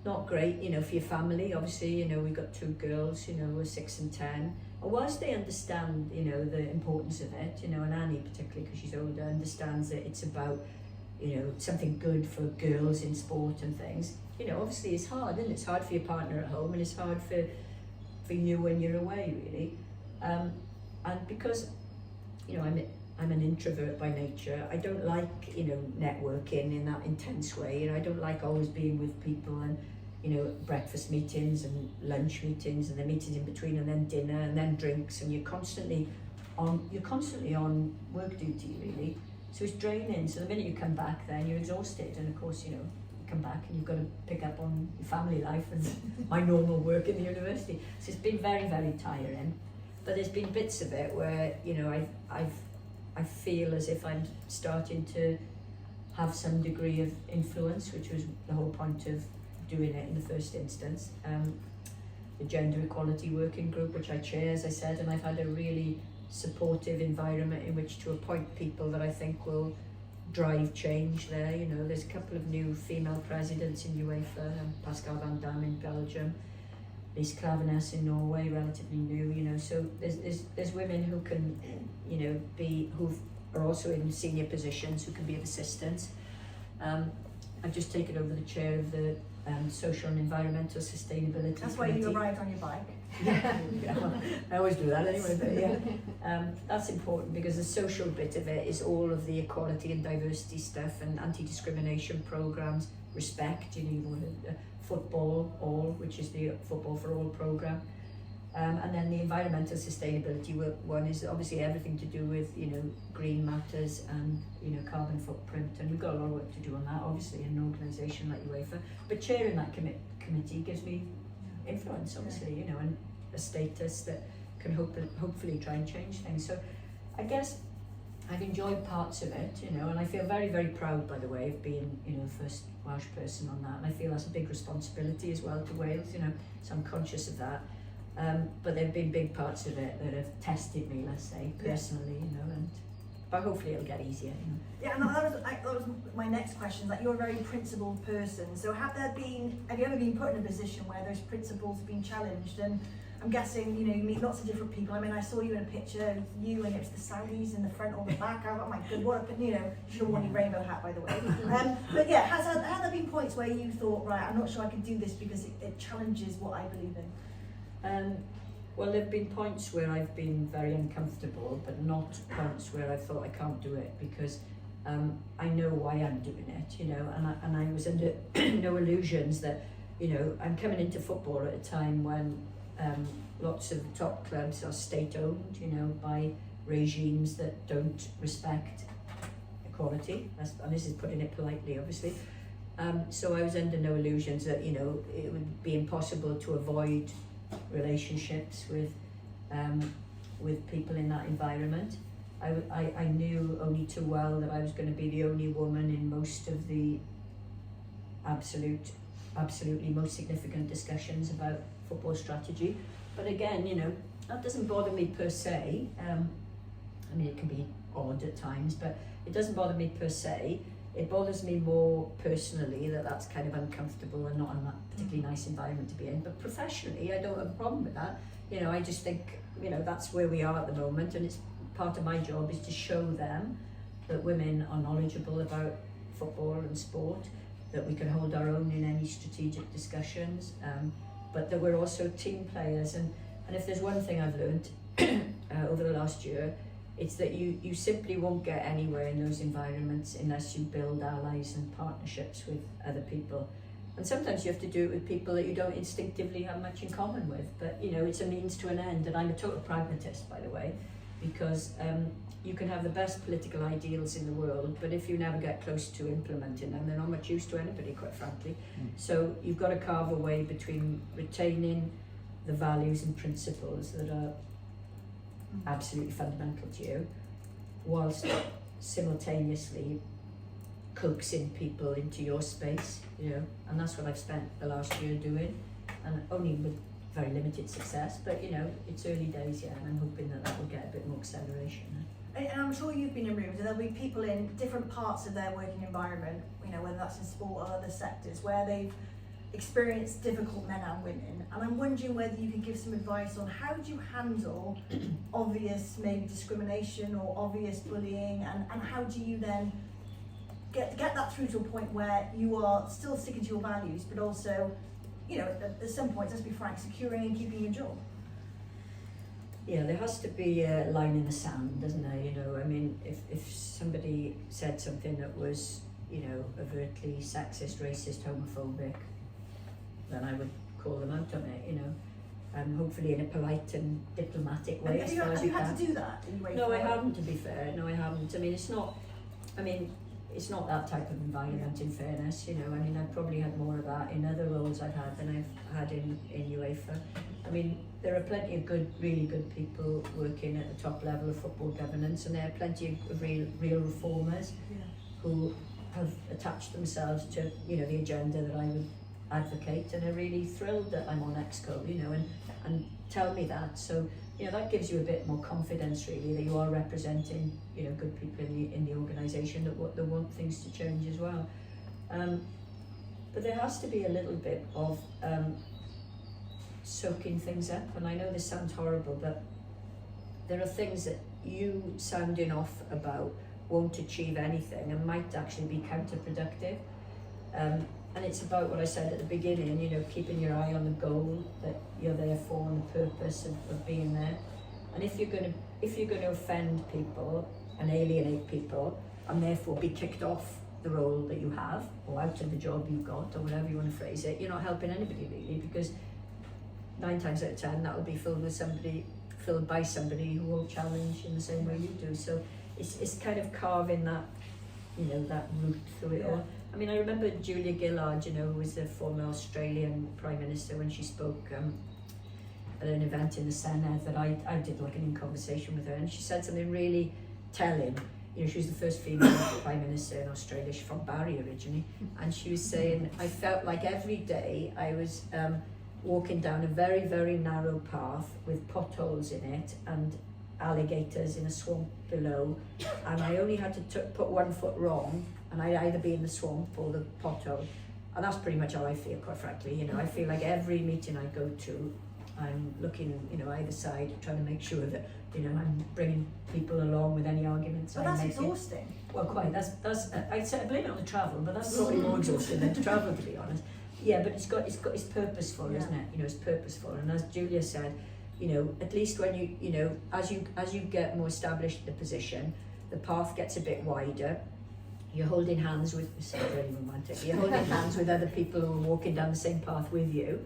Not great, you know, for your family, obviously, you know, we've got 2 girls, you know, who are 6 and 10. And whilst they understand, you know, the importance of it, you know, and Annie particularly, because she's older, understands that it's about, you know, something good for girls in sport and things, you know, obviously it's hard, and it's hard for your partner at home, and it's hard for you when you're away, really. And because, you know, I'm an introvert by nature, I don't like, you know, networking in that intense way. You know, I don't like always being with people, and, you know, breakfast meetings and lunch meetings and the meetings in between, and then dinner and then drinks, and you're constantly on work duty, really. So it's draining. So the minute you come back, then you're exhausted, and of course, you know, you come back and you've got to pick up on your family life and my normal work in the university. So it's been very, very tiring. But there's been bits of it where, you know, I feel as if I'm starting to have some degree of influence, which was the whole point of doing it in the first instance. The Gender Equality Working Group, which I chair, as I said, and I've had a really supportive environment in which to appoint people that I think will drive change there. You know, there's a couple of new female presidents in UEFA, Pascal Van Damme in Belgium, Lise Klaveness in Norway, relatively new, you know, so there's women who can, you know, who are also in senior positions, who can be of assistance. I've just taken over the chair of the social and environmental sustainability That's why you arrived on your bike. yeah, I always do that anyway, but yeah. That's important because the social bit of it is all of the equality and diversity stuff and anti-discrimination programs, respect, you know, football all, which is the Football for All program. And then the environmental sustainability one is obviously everything to do with, you know, green matters and, you know, carbon footprint, and we've got a lot of work to do on that, obviously, in an organisation like UEFA. But chairing that committee gives me influence, obviously, you know, and a status that can hopefully try and change things. So I guess I've enjoyed parts of it, you know, and I feel very, very proud, by the way, of being, you know, the first Welsh person on that, and I feel that's a big responsibility as well to Wales, you know, so I'm conscious of that. But there have been big parts of it that have tested me, let's say, personally, you know, but hopefully it'll get easier, you know. Yeah, and that was my next question, that you're a very principled person, so have you ever been put in a position where those principles have been challenged? And I'm guessing, you know, you meet lots of different people. I mean, I saw you in a picture of you and it was the Saudis in the front or the back. Oh my god, what a, you know, you should have worn your rainbow hat, by the way. But yeah, have there been points where you thought, right, I'm not sure I can do this because it challenges what I believe in? Well, there have been points where I've been very uncomfortable, but not points where I thought I can't do it, because I know why I'm doing it, you know, and I was under no illusions that, you know, I'm coming into football at a time when lots of the top clubs are state-owned, you know, by regimes that don't respect equality, and this is putting it politely, obviously. So I was under no illusions that, you know, it would be impossible to avoid relationships with people in that environment. I knew only too well that I was going to be the only woman in most of the absolutely most significant discussions about football strategy. But again, you know, that doesn't bother me per se. I mean, it can be odd at times, but it doesn't bother me per se. It bothers me more personally that that's kind of uncomfortable and not a particularly nice environment to be in. But professionally, I don't have a problem with that. You know, I just think, you know, that's where we are at the moment, and it's part of my job is to show them that women are knowledgeable about football and sport, that we can hold our own in any strategic discussions, but that we're also team players. And if there's one thing I've learned over the last year, it's that you simply won't get anywhere in those environments unless you build allies and partnerships with other people. And sometimes you have to do it with people that you don't instinctively have much in common with, but you know, it's a means to an end. And I'm a total pragmatist, by the way, because you can have the best political ideals in the world, but if you never get close to implementing them, they're not much use to anybody, quite frankly. So you've got to carve a way between retaining the values and principles that are absolutely fundamental to you, whilst simultaneously coaxing people into your space, you know, and that's what I've spent the last year doing, and only with very limited success, but you know, it's early days yet, and I'm hoping that that will get a bit more acceleration. And I'm sure you've been in rooms and there'll be people in different parts of their working environment, you know, whether that's in sport or other sectors, where they've experienced difficult men and women. And I'm wondering whether you can give some advice on how do you handle obvious maybe discrimination or obvious bullying, and how do you then get that through to a point where you are still sticking to your values, but also, you know, at some point, let's be frank, securing and keeping your job. Yeah, there has to be a line in the sand, doesn't there? You know, I mean, if somebody said something that was, you know, overtly sexist, racist, homophobic, then I would call them out on it, you know, and hopefully in a polite and diplomatic way. Have you had to do that in UEFA? No, I haven't, to be fair. No, I haven't. I mean, it's not that type of environment, in fairness, you know. I mean, I've probably had more of that in other roles I've had than I've had in UEFA. I mean, there are plenty of good, really good people working at the top level of football governance, and there are plenty of real reformers who have attached themselves to, you know, the agenda that I would advocate, and are really thrilled that I'm on ExCo, you know, and tell me that. So, you know, that gives you a bit more confidence, really, that you are representing, you know, good people in the organisation that want things to change as well. But there has to be a little bit of soaking things up, and I know this sounds horrible, but there are things that you sounding off about won't achieve anything and might actually be counterproductive. And it's about what I said at the beginning, you know, keeping your eye on the goal that you're there for and the purpose of being there. And if you're going to offend people and alienate people and therefore be kicked off the role that you have, or out of the job you've got, or whatever you want to phrase it, you're not helping anybody really, because 9 times out of 10 that will be filled by somebody who will challenge in the same way you do. So it's kind of carving that, you know, that route through it all. I mean, I remember Julia Gillard, you know, who was the former Australian Prime Minister, when she spoke at an event in the Senedd that I did like an in-conversation with her, and she said something really telling. You know, she was the first female Prime Minister in Australia. She's from Barry originally, and she was saying, I felt like every day I was walking down a very, very narrow path with potholes in it and alligators in a swamp below, and I only had to put one foot wrong and I'd either be in the swamp or the pothole. And that's pretty much how I feel, quite frankly. You know, I feel like every meeting I go to, I'm looking, you know, either side, trying to make sure that, you know, I'm bringing people along with any arguments but I'm that's making. Exhausting. Well, quite. That's I'd say I blame it on the travel, but that's probably more exhausting than to travel, to be honest. Yeah, but it's purposeful, isn't it? You know, it's purposeful. And as Julia said, you know, at least when you know, as you get more established in the position, the path gets a bit wider. You're holding hands with, it's very romantic, you're holding hands with other people who are walking down the same path with you.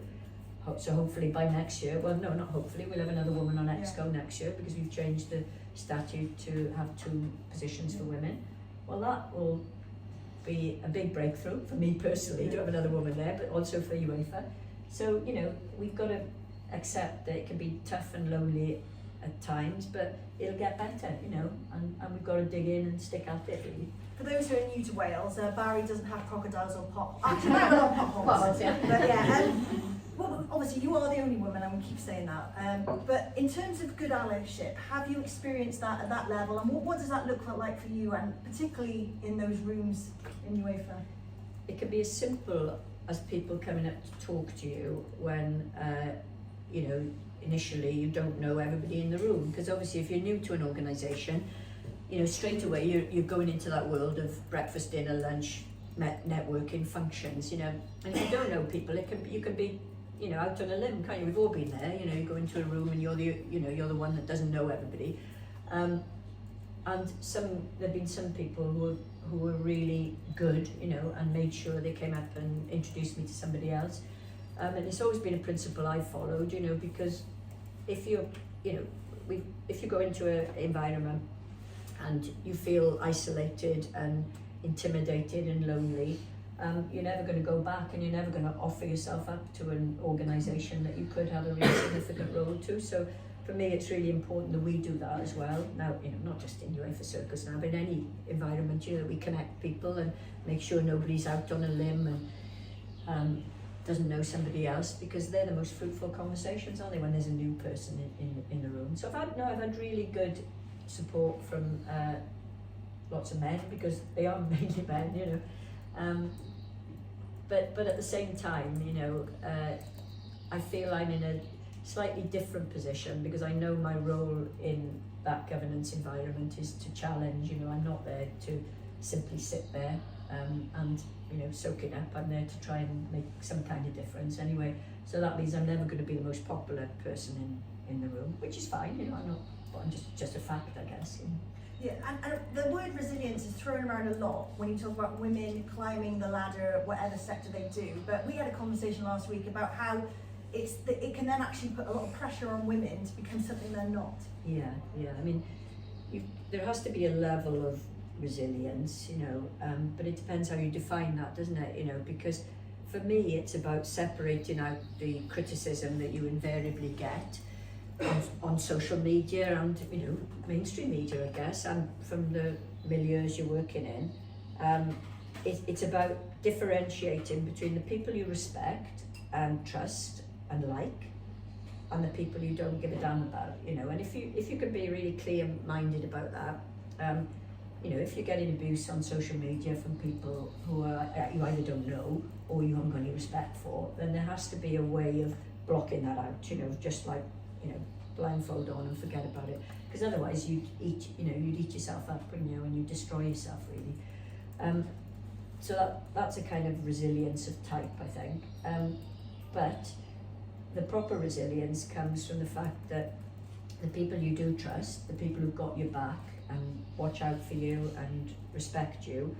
So hopefully by next year, well, no, not hopefully, we'll have another woman on ExCo next year, because we've changed the statute to have 2 positions for women. Well, that will be a big breakthrough for me personally to have another woman there, but also for UEFA. So, you know, we've got to accept that it can be tough and lonely at times, but it'll get better, you know, and we've got to dig in and stick at it, really. For those who are new to Wales, Barry doesn't have crocodiles or actually, there are potholes. Potholes, yeah. But yeah, well, obviously you are the only woman, and we keep saying that. But in terms of good allyship, have you experienced that at that level, and what does that look like for you, and particularly in those rooms in UEFA? It can be as simple as people coming up to talk to you when, you know, initially you don't know everybody in the room, because obviously if you're new to an organisation, you know, straight away you're going into that world of breakfast, dinner, lunch, networking functions, you know, and if you don't know people, you can be, you know, out on a limb, can't you? We've all been there, you know, you go into a room and you're the one that doesn't know everybody, and there've been some people who were really good, you know, and made sure they came up and introduced me to somebody else, and it's always been a principle I've followed, you know, because if you go into an environment and you feel isolated and intimidated and lonely, you're never going to go back, and you're never going to offer yourself up to an organisation that you could have a really significant role to. So for me, it's really important that we do that as well. Now, you know, not just in UEFA Circus now, but in any environment, you know, we connect people and make sure nobody's out on a limb. And doesn't know somebody else, because they're the most fruitful conversations, aren't they, when there's a new person in the room. So I've had really good support from lots of men, because they are mainly men, you know. But at the same time, you know, I feel I'm in a slightly different position, because I know my role in that governance environment is to challenge. You know, I'm not there to simply sit there and, you know, soak it up. I'm there to try and make some kind of difference anyway. So that means I'm never going to be the most popular person in the room, which is fine, you know. I'm just a fact, I guess. You know. Yeah, and the word resilience is thrown around a lot when you talk about women climbing the ladder, whatever sector they do. But we had a conversation last week about how it can then actually put a lot of pressure on women to become something they're not. Yeah. I mean, there has to be a level of resilience, you know, but it depends how you define that, doesn't it? You know, because for me, it's about separating out the criticism that you invariably get on social media and, you know, mainstream media, I guess, and from the milieus you're working in. It's about differentiating between the people you respect and trust and like, and the people you don't give a damn about, you know. And if you can be really clear-minded about that, you know, if you're getting abuse on social media from people who you either don't know or you haven't got any respect for, then there has to be a way of blocking that out, you know, just like, you know, blindfold on and forget about it, because otherwise you'd eat yourself up, wouldn't you, and you destroy yourself, really. So that's a kind of resilience of type, I think. But the proper resilience comes from the fact that the people you do trust, the people who've got your back and watch out for you and respect you,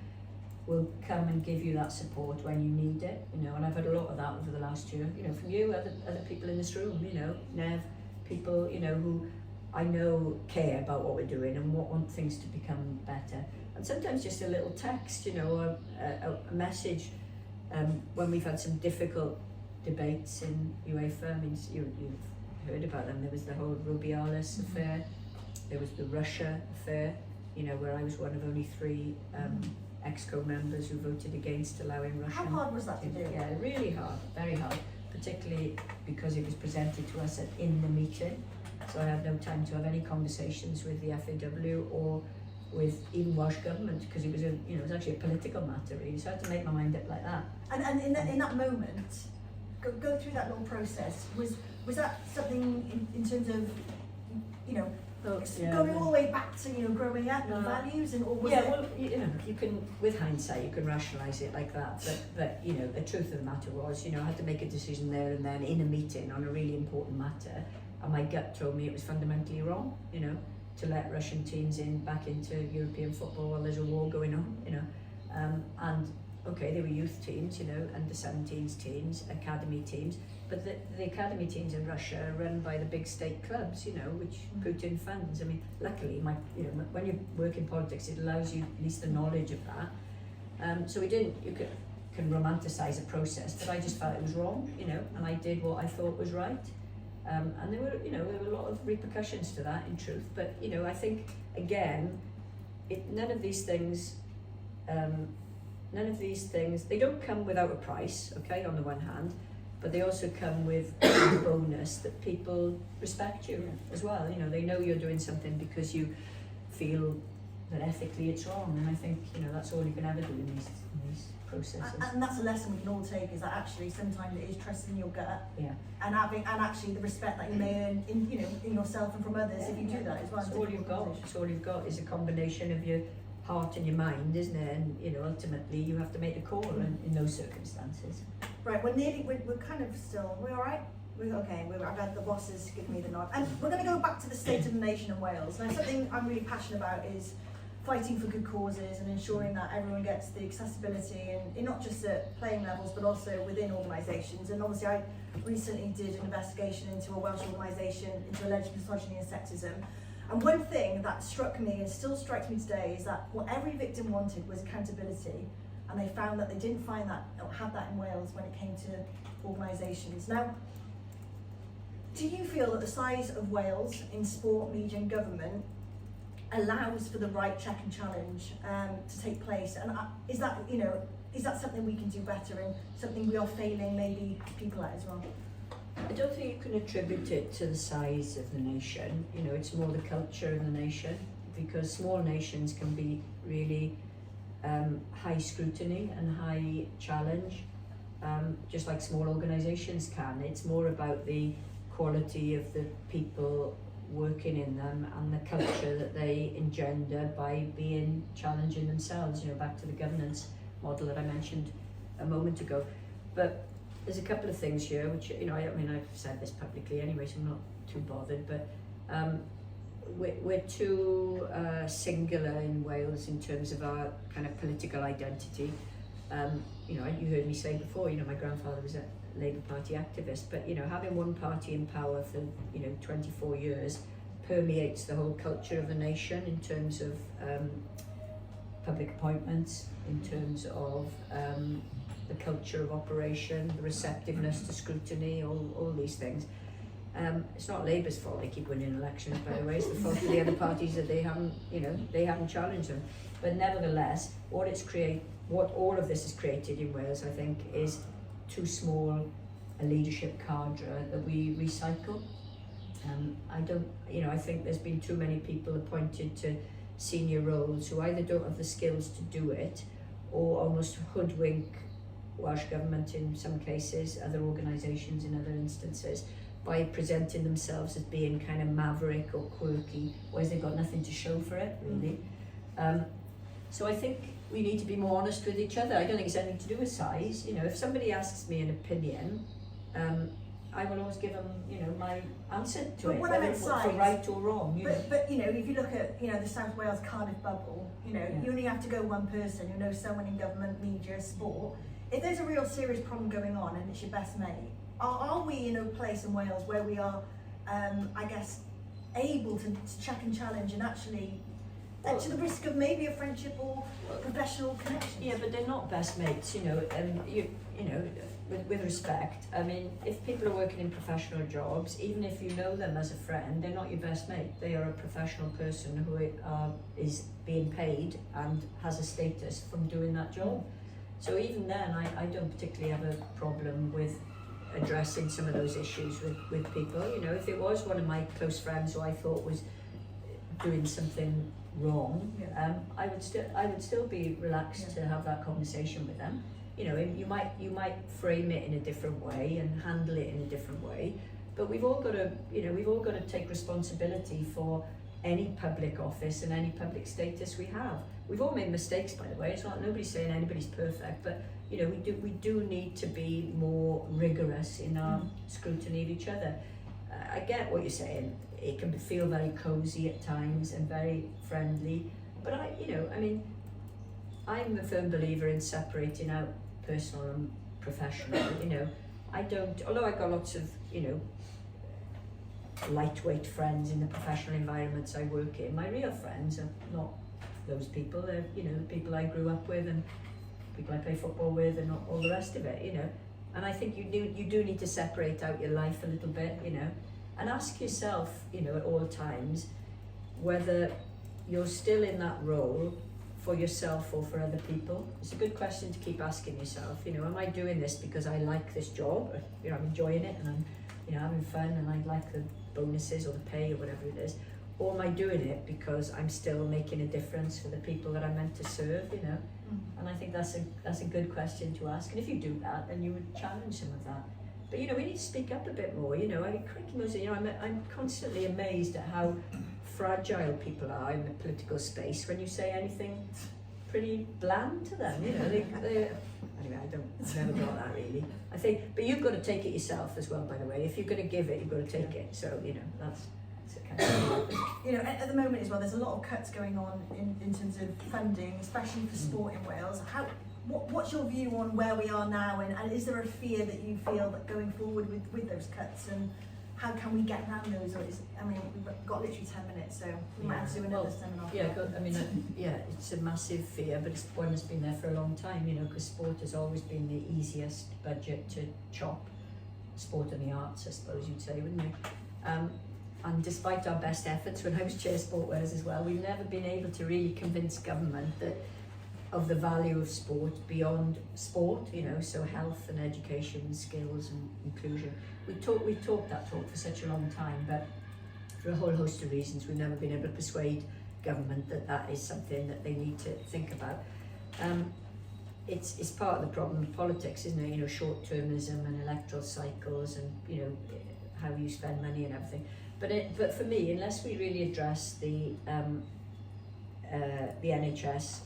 will come and give you that support when you need it, you know. And I've had a lot of that over the last year, you know, from you, other people in this room, you know, Nev, people, you know, who I know care about what we're doing and want things to become better. And sometimes just a little text, you know, a message, when we've had some difficult debates in UEFA. I mean, you've heard about them. There was the whole Rubiales affair, there was the Russia affair, you know, where I was one of only 3 EXCO members who voted against allowing Russia. How hard was that to do? Yeah, really hard, very hard, particularly because it was presented to us in the meeting. So I had no time to have any conversations with the FAW or with even Welsh government, because it was it was actually a political matter, really. So I had to make my mind up like that. And in that moment, go through that little process. Was that something in terms of, you know, going all the way back to, you know, growing up and values, and or was it? Well, you know, you can, with hindsight, you can rationalise it like that. But you know, the truth of the matter was, you know, I had to make a decision there and then in a meeting on a really important matter, and my gut told me it was fundamentally wrong, you know, to let Russian teams back into European football while there's a war going on, you know. And okay, they were youth teams, you know, under 17s teams, academy teams, but the academy teams in Russia are run by the big state clubs, you know, which put in funds. I mean, luckily, when you work in politics, it allows you at least the knowledge of that. So you can romanticise a process, but I just felt it was wrong, you know, and I did what I thought was right. And there were a lot of repercussions to that, in truth. But, you know, I think, again, none of these things, they don't come without a price, okay, on the one hand, but they also come with a bonus that people respect you as well. You know, they know you're doing something because you feel that ethically it's wrong, and I think, you know, that's all you can ever do in these processes. And that's a lesson we can all take, is that actually sometimes it is trusting your gut, and actually the respect that you may earn in yourself and from others if you do that as well. It's all you've got. It's all you've got is a combination of your heart and your mind, isn't it? And, you know, ultimately you have to make a call in those circumstances. Right, we're kind of still, we're all right? I've had the bosses give me the nod. And we're going to go back to the state of the nation in Wales. Now, something I'm really passionate about is fighting for good causes and ensuring that everyone gets the accessibility, and not just at playing levels, but also within organisations. And obviously I recently did an investigation into a Welsh organisation into alleged misogyny and sexism. And one thing that struck me, and still strikes me today, is that what every victim wanted was accountability. And they found that they didn't find that, or have that in Wales when it came to organisations. Now, do you feel that the size of Wales in sport, media and government allows for the right check and challenge to take place? And is that, you know, is that something we can do better and something we are failing maybe people at as well? I don't think you can attribute it to the size of the nation. You know, it's more the culture of the nation, because small nations can be really high scrutiny and high challenge, just like small organisations can. It's more about the quality of the people working in them and the culture that they engender by being challenging themselves, you know, back to the governance model that I mentioned a moment ago. But there's a couple of things here which, you know, I mean, I've said this publicly anyway, so I'm not too bothered, but we're too singular in Wales in terms of our kind of political identity. You know, you heard me say before, you know, my grandfather was a Labour Party activist, but, you know, having one party in power for, you know, 24 years permeates the whole culture of the nation in terms of public appointments, in terms of the culture of operation, the receptiveness to scrutiny, all these things. It's not Labour's fault they keep winning elections, by the way. It's the fault of the other parties that they haven't, you know, they haven't challenged them. But nevertheless, what all of this has created in Wales, I think, is too small a leadership cadre that we recycle. I think there's been too many people appointed to senior roles who either don't have the skills to do it or almost hoodwink Welsh Government in some cases, other organisations in other instances, by presenting themselves as being kind of maverick or quirky, whereas they've got nothing to show for it, really. So I think we need to be more honest with each other. I don't think it's anything to do with size. You know, if somebody asks me an opinion, I will always give them, you know, my answer to but it, when I whether meant it's size, for right or wrong. You know. But you know, if you look at, you know, the South Wales Cardiff bubble, you know, Yeah. you only have to go one person who knows someone in government, media, sport. If there's a real serious problem going on and it's your best mate, are we in a place in Wales where we are, I guess, able to check and challenge and actually, to the risk of maybe a friendship or professional connection? Yeah, but they're not best mates, you know, and you know, with respect, I mean, if people are working in professional jobs, even if you know them as a friend, they're not your best mate. They are a professional person who is being paid and has a status from doing that job. So even then, I don't particularly have a problem with addressing some of those issues with people. You know, if it was one of my close friends who I thought was doing something wrong, Yeah. I would still be relaxed to have that conversation with them. You know, you might frame it in a different way and handle it in a different way, but we've all got to take responsibility for any public office and any public status we have. We've all made mistakes, by the way. It's not, nobody's saying anybody's perfect, but you know, we do need to be more rigorous in our scrutiny of each other. I get what you're saying. It can feel very cozy at times and very friendly, but I'm a firm believer in separating out personal and professional. You know, although I've got lots of, you know, lightweight friends in the professional environments I work in, my real friends are not those people. They're, you know, the people I grew up with and people I play football with and all the rest of it, you know. And I think you do need to separate out your life a little bit, you know, and ask yourself, you know, at all times whether you're still in that role for yourself or for other people. It's a good question to keep asking yourself, you know, am I doing this because I like this job, or, you know, I'm enjoying it and I'm, you know, having fun and I like the bonuses or the pay or whatever it is, or am I doing it because I'm still making a difference for the people that I'm meant to serve, you know? And I think that's a good question to ask. And if you do that, then you would challenge some of that. But you know, we need to speak up a bit more. You know, I mean, crikey, Moses, you know, I'm constantly amazed at how fragile people are in the political space when you say anything pretty bland to them. You know, anyway, I've never got that really. I think, but you've got to take it yourself as well. By the way, if you're going to give it, you've got to take it. So you know, that's kind of you know, at the moment as well, there's a lot of cuts going on in terms of funding, especially for sport in Wales. What's your view on where we are now, and is there a fear that you feel that going forward with those cuts, and how can we get around those? Or I mean, we've got literally 10 minutes, so we might have to do another seminar. Yeah, it's a massive fear, but it's one that's been there for a long time, you know, because sport has always been the easiest budget to chop. Sport and the arts, I suppose you'd say, wouldn't you? And despite our best efforts when I was Chair Sport Wales as well, we've never been able to really convince government that of the value of sport beyond sport, you know, so health and education, skills and inclusion. We've talked that talk for such a long time, but for a whole host of reasons we've never been able to persuade government that that is something that they need to think about. It's part of the problem of politics, isn't it? You know, short-termism and electoral cycles and, you know, how you spend money and everything. But for me, unless we really address the NHS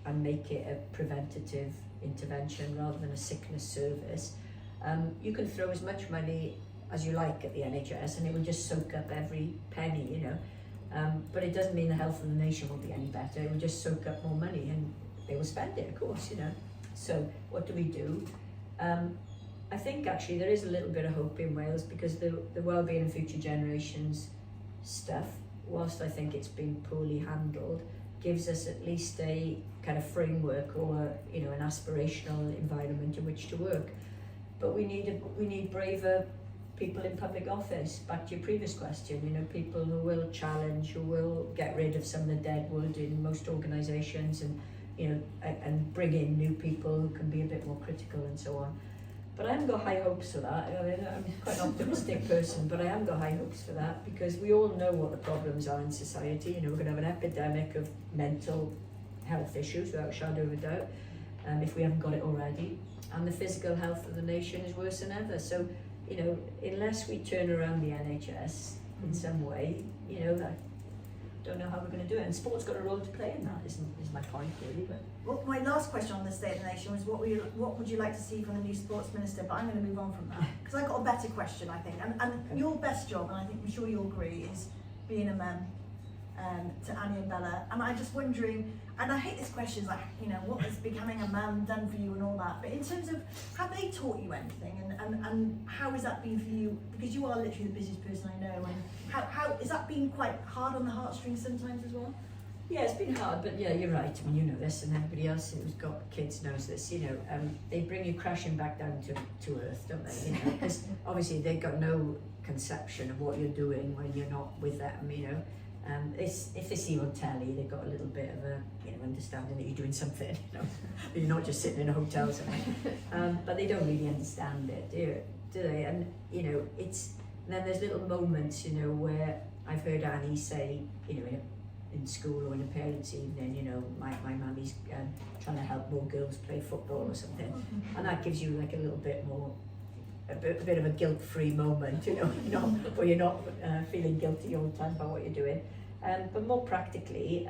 and make it a preventative intervention rather than a sickness service, you can throw as much money as you like at the NHS and it will just soak up every penny, you know. But it doesn't mean the health of the nation will be any better. It will just soak up more money and they will spend it, of course, you know. So what do? I think actually there is a little bit of hope in Wales because the wellbeing and future generations stuff, whilst I think it's been poorly handled, gives us at least a kind of framework or, you know, an aspirational environment in which to work. But we need braver people in public office. Back to your previous question, you know, people who will challenge, who will get rid of some of the dead wood in most organisations and, you know, and bring in new people who can be a bit more critical and so on. But I haven't got high hopes for that. I mean, I'm quite an optimistic person, but I haven't got high hopes for that because we all know what the problems are in society. You know, we're going to have an epidemic of mental health issues without a shadow of a doubt, if we haven't got it already. And the physical health of the nation is worse than ever. So, you know, unless we turn around the NHS in some way, you know, I don't know how we're going to do it. And sport's got a role to play in that, is my point really. But Well, my last question on the State of the Nation was what would you like to see from the new sports minister? But I'm going to move on from that because I've got a better question, I think. And your best job, and I think I'm sure you'll agree, is being a mum to Annie and Bella. And I'm just wondering, and I hate this question, like, you know, what has becoming a mum done for you and all that. But in terms of, have they taught you anything? And how has that been for you? Because you are literally the busiest person I know. And how has that been quite hard on the heartstrings sometimes as well? yeah, it's been hard, but yeah, you're right. I mean, you know this, and everybody else who's got kids knows this. You know, they bring you crashing back down to earth, don't they? You know, because obviously they've got no conception of what you're doing when you're not with them. You know, if they see you on telly, they've got a little bit of a, you know, understanding that you're doing something. You know, that you're not just sitting in a hotel somewhere. But they don't really understand it, do they? And you know, and then there's little moments, you know, where I've heard Annie say, you know, in school or in a parents' evening, you know, my mummy's trying to help more girls play football or something, and that gives you like a little bit more, a bit of a guilt-free moment, you know, where you're not feeling guilty all the time about what you're doing. But more practically,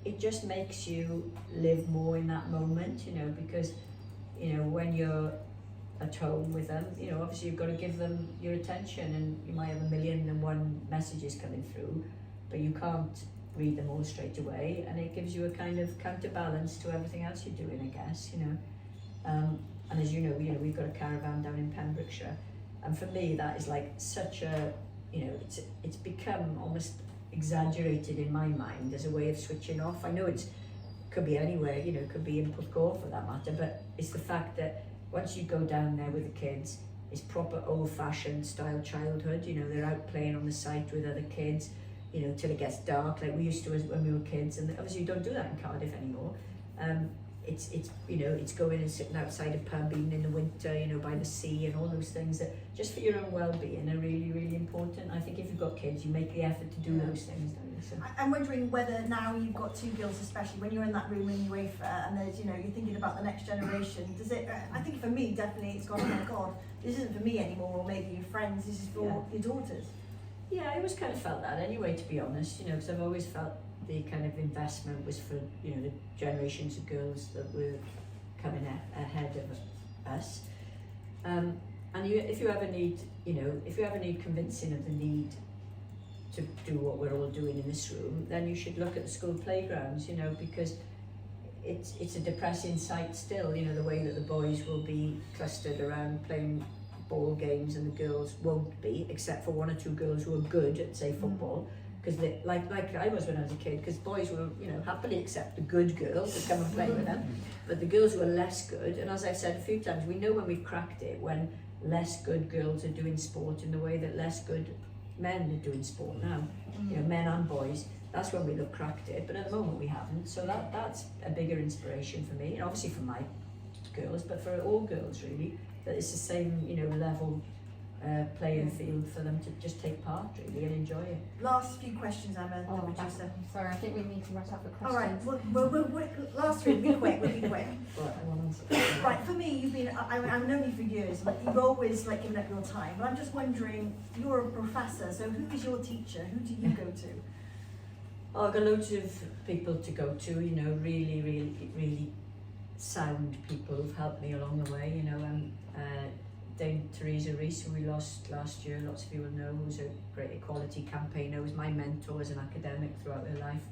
it just makes you live more in that moment, you know, because, you know, when you're at home with them, you know, obviously you've got to give them your attention, and you might have 1,000,001 messages coming through, but you can't read them all straight away, and it gives you a kind of counterbalance to everything else you're doing, I guess, you know. And as you know, we've got a caravan down in Pembrokeshire, and for me that is like such a, you know, it's become almost exaggerated in my mind as a way of switching off. I know it could be anywhere, you know, it could be in Porthcawl for that matter, but it's the fact that once you go down there with the kids, it's proper old-fashioned style childhood. You know, they're out playing on the site with other kids, you know, till it gets dark, like we used to when we were kids, and obviously you don't do that in Cardiff anymore. It's you know, it's going and sitting outside a pub even in the winter, you know, by the sea, and all those things that just for your own well-being are really, really important. I think if you've got kids, you make the effort to do those things, don't you? So I'm wondering whether now you've got two girls, especially when you're in that room in UEFA and there's, you know, you're thinking about the next generation, does it, I think for me definitely it's gone, oh my God, this isn't for me anymore, or maybe your friends, this is for your daughters. Yeah, I always kind of felt that anyway, to be honest, you know, because I've always felt the kind of investment was for, you know, the generations of girls that were coming ahead of us. And if you ever need, you know, if you ever need convincing of the need to do what we're all doing in this room, then you should look at the school playgrounds, you know, because it's a depressing sight still, you know, the way that the boys will be clustered around playing ball games and the girls won't be, except for one or two girls who are good at, say, football, because they like I was when I was a kid, because boys will, you know, happily accept the good girls to come and play with them, but the girls who are less good, and as I've said a few times, we know when we've cracked it, when less good girls are doing sport in the way that less good men are doing sport now, you know, men and boys, that's when we'll have cracked it, but at the moment we haven't. So that's a bigger inspiration for me, and obviously for my girls, but for all girls really, that it's the same, you know, level playing field for them to just take part really and enjoy it. Last few questions, Emma, the producer. Sorry, I think we need to wrap up the All questions. right, we'll last three, we'll be quick. Right, I want to answer. Right, for me, you've been, I've known you for years, but you've always like given up your time. But I'm just wondering, you're a professor, so who is your teacher? Who do you go to? Oh, I've got loads of people to go to, you know, really sound people who've helped me along the way, you know, Dame Teresa Rees, who we lost last year, lots of you will know, who's a great equality campaigner, was my mentor as an academic throughout her life.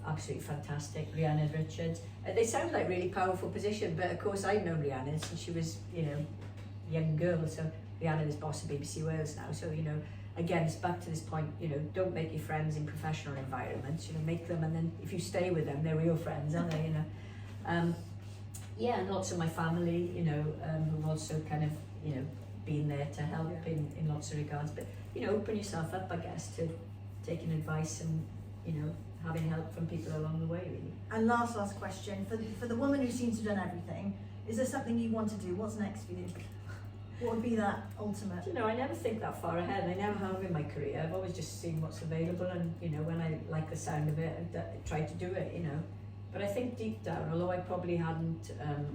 Absolutely fantastic. Rhiannon Richards. They sound like really powerful positions, but of course I've known Rhiannon since she was, you know, a young girl. So Rhiannon is boss of BBC Wales now. So, you know, again, it's back to this point, you know, don't make your friends in professional environments, you know, make them, and then if you stay with them, they're real friends, aren't they, you know. Yeah, and lots of my family, you know, who've also kind of, you know, been there to help in lots of regards. But, you know, open yourself up, I guess, to taking advice and, you know, having help from people along the way, really. And last question, for the woman who seems to have done everything, is there something you want to do? What's next for you? What would be that ultimate? You know, I never think that far ahead. I never have in my career. I've always just seen what's available, and, you know, when I like the sound of it, I've tried to do it, you know. But I think deep down, although I probably hadn't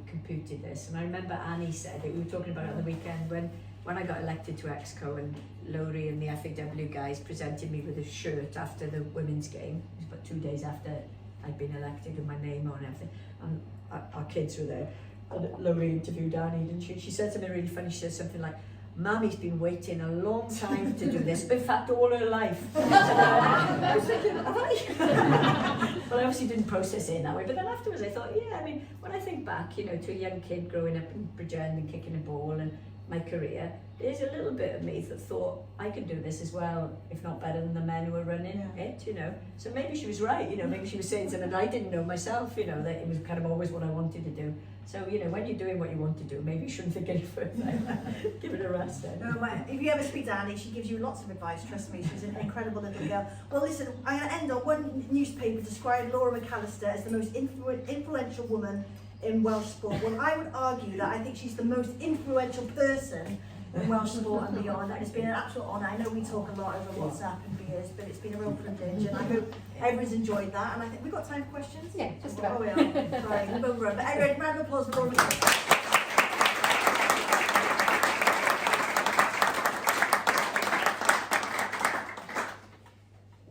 computed this, and I remember Annie said it, we were talking about it on the weekend, when I got elected to Exco and Laurie and the FAW guys presented me with a shirt after the women's game. It was about 2 days after I'd been elected with my name on and everything. And our kids were there. And Laurie interviewed Annie, didn't she? She said something really funny. She said something like, Mammy's been waiting a long time to do this, but in fact all her life. I was thinking, have I? Well, I obviously didn't process it in that way, but then afterwards I thought, yeah, I mean, when I think back, you know, to a young kid growing up in Bridgend and kicking a ball and my career, there's a little bit of me that thought I could do this as well, if not better than the men who were running it, you know. So maybe she was right, you know, maybe she was saying something that I didn't know myself, you know, that it was kind of always what I wanted to do. So, you know, when you're doing what you want to do, maybe you shouldn't think any further. Give it a rest then. No, if you ever speak to Annie, she gives you lots of advice, trust me, she's an incredible little girl. Well, listen, I'm going to end on one newspaper described Laura McAllister as the most influential woman in Welsh sport. Well, I would argue that I think she's the most influential person in Welsh sport and beyond, and it's been an absolute honour. I know we talk a lot over WhatsApp and beers, but it's been a real privilege, and I hope everyone's enjoyed that. And I think we've got time for questions? Yeah, just about. Oh, we are. Right, we'll run. But anyway, round of applause for Laura McAllister.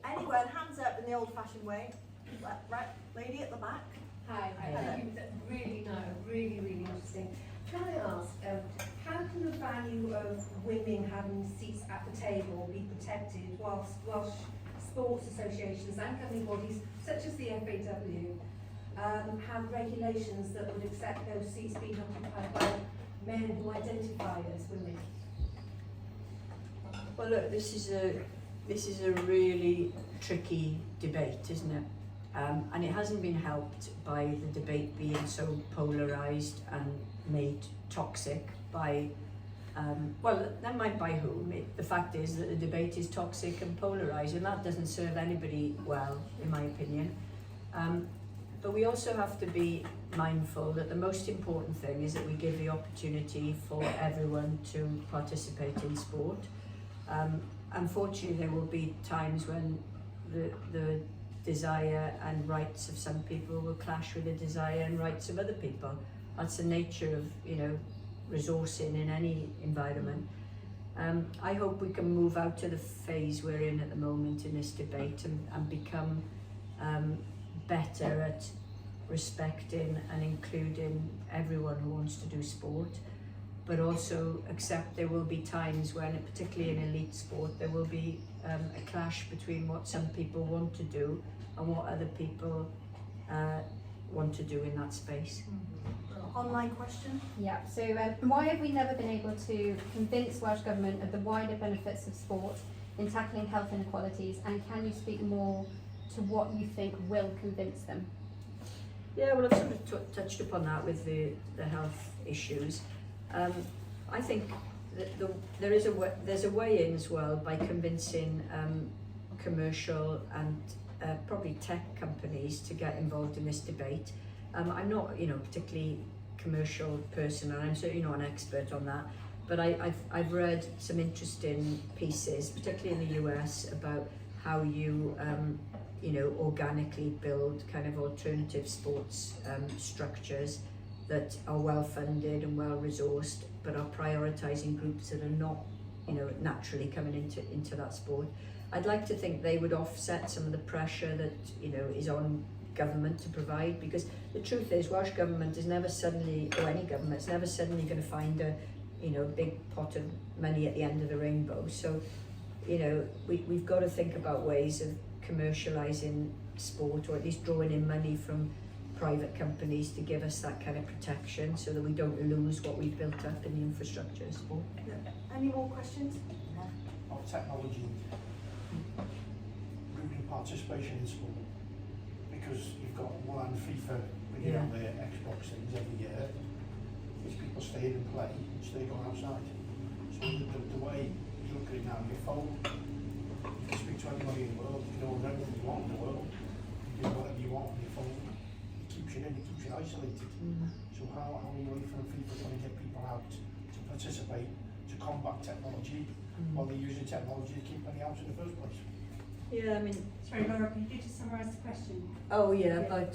Anyone, hands up in the old-fashioned way. Right, lady at the back. Hi, thank you. Really interesting. Can I ask, how can the value of women having seats at the table be protected whilst Welsh sports associations and governing bodies, such as the FAW, have regulations that would accept those seats being occupied by men who identify as women? Well, look, this is a really tricky debate, isn't it? And it hasn't been helped by the debate being so polarised and made toxic by, well, never mind by whom. The fact is that the debate is toxic and polarised, and that doesn't serve anybody well, in my opinion. But we also have to be mindful that the most important thing is that we give the opportunity for everyone to participate in sport. Unfortunately, there will be times when the desire and rights of some people will clash with the desire and rights of other people. That's the nature of, you know, resourcing in any environment. I hope we can move out of the phase we're in at the moment in this debate and become better at respecting and including everyone who wants to do sport, but also accept there will be times when, particularly in elite sport, there will be a clash between what some people want to do and what other people want to do in that space. Online question? Yeah, so why have we never been able to convince Welsh Government of the wider benefits of sport in tackling health inequalities, and can you speak more to what you think will convince them? Yeah, well, I've sort of touched upon that with the health issues. I think that there's a way in as well by convincing commercial and probably tech companies to get involved in this debate. I'm not, particularly commercial person, and I'm certainly not an expert on that, but I've read some interesting pieces, particularly in the US, about how you organically build kind of alternative sports structures that are well funded and well resourced, but are prioritising groups that are not, naturally coming into that sport. I'd like to think they would offset some of the pressure that is on government to provide, because the truth is Welsh government is never suddenly, or any government, is never suddenly going to find a big pot of money at the end of the rainbow. So we've got to think about ways of commercialising sport, or at least drawing in money from private companies to give us that kind of protection, so that we don't lose what we've built up in the infrastructure of sport. Yeah. Any more questions? On technology, rooting participation in sport, because you've got one hand FIFA bringing on their Xbox things every year, these people stay in and play instead of going outside. So the way you look at it now on your phone, you can speak to anybody in the world, you can order anything you want in the world, you do whatever you want on your phone, it keeps you in, it keeps you isolated. So how are we waiting for FIFA going to get people out to participate, to combat technology, while they're using technology to keep money out in the first place? Yeah, I mean, Sorry, Laura, can you just summarise the question? oh yeah, about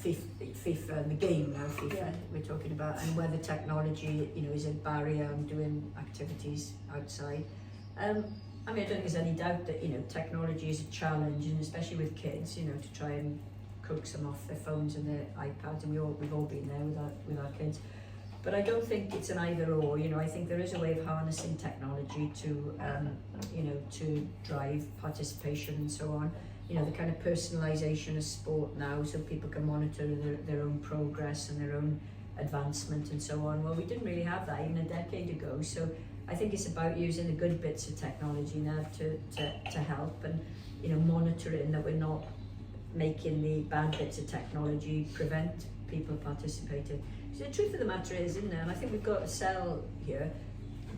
FIFA and the game now, FIFA we're talking about, and whether technology is a barrier on doing activities outside. I mean, I don't think there's any doubt that technology is a challenge, and especially with kids, to try and coax them off their phones and their iPads, and we've all been there with our kids. But I don't think it's an either or. I think there is a way of harnessing technology to to drive participation and so on. The kind of personalisation of sport now, so people can monitor their own progress and their own advancement and so on. Well, we didn't really have that even a decade ago. So I think it's about using the good bits of technology now to help, and monitoring that we're not making the bad bits of technology prevent people participating. So the truth of the matter is, isn't there, and I think we've got to sell here,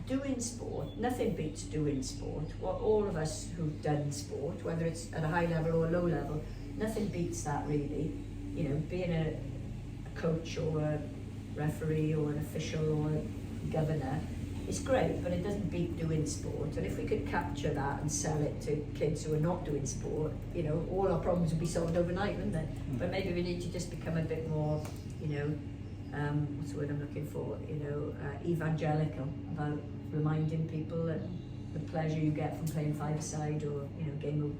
doing sport, nothing beats doing sport. What all of us who've done sport, whether it's at a high level or a low level, nothing beats that really. Being a coach or a referee or an official or a governor, it's great, but it doesn't beat doing sport. And if we could capture that and sell it to kids who are not doing sport, all our problems would be solved overnight, wouldn't they? But maybe we need to just become a bit more, what's the word I'm looking for? Evangelical about reminding people that the pleasure you get from playing five-a-side, or game of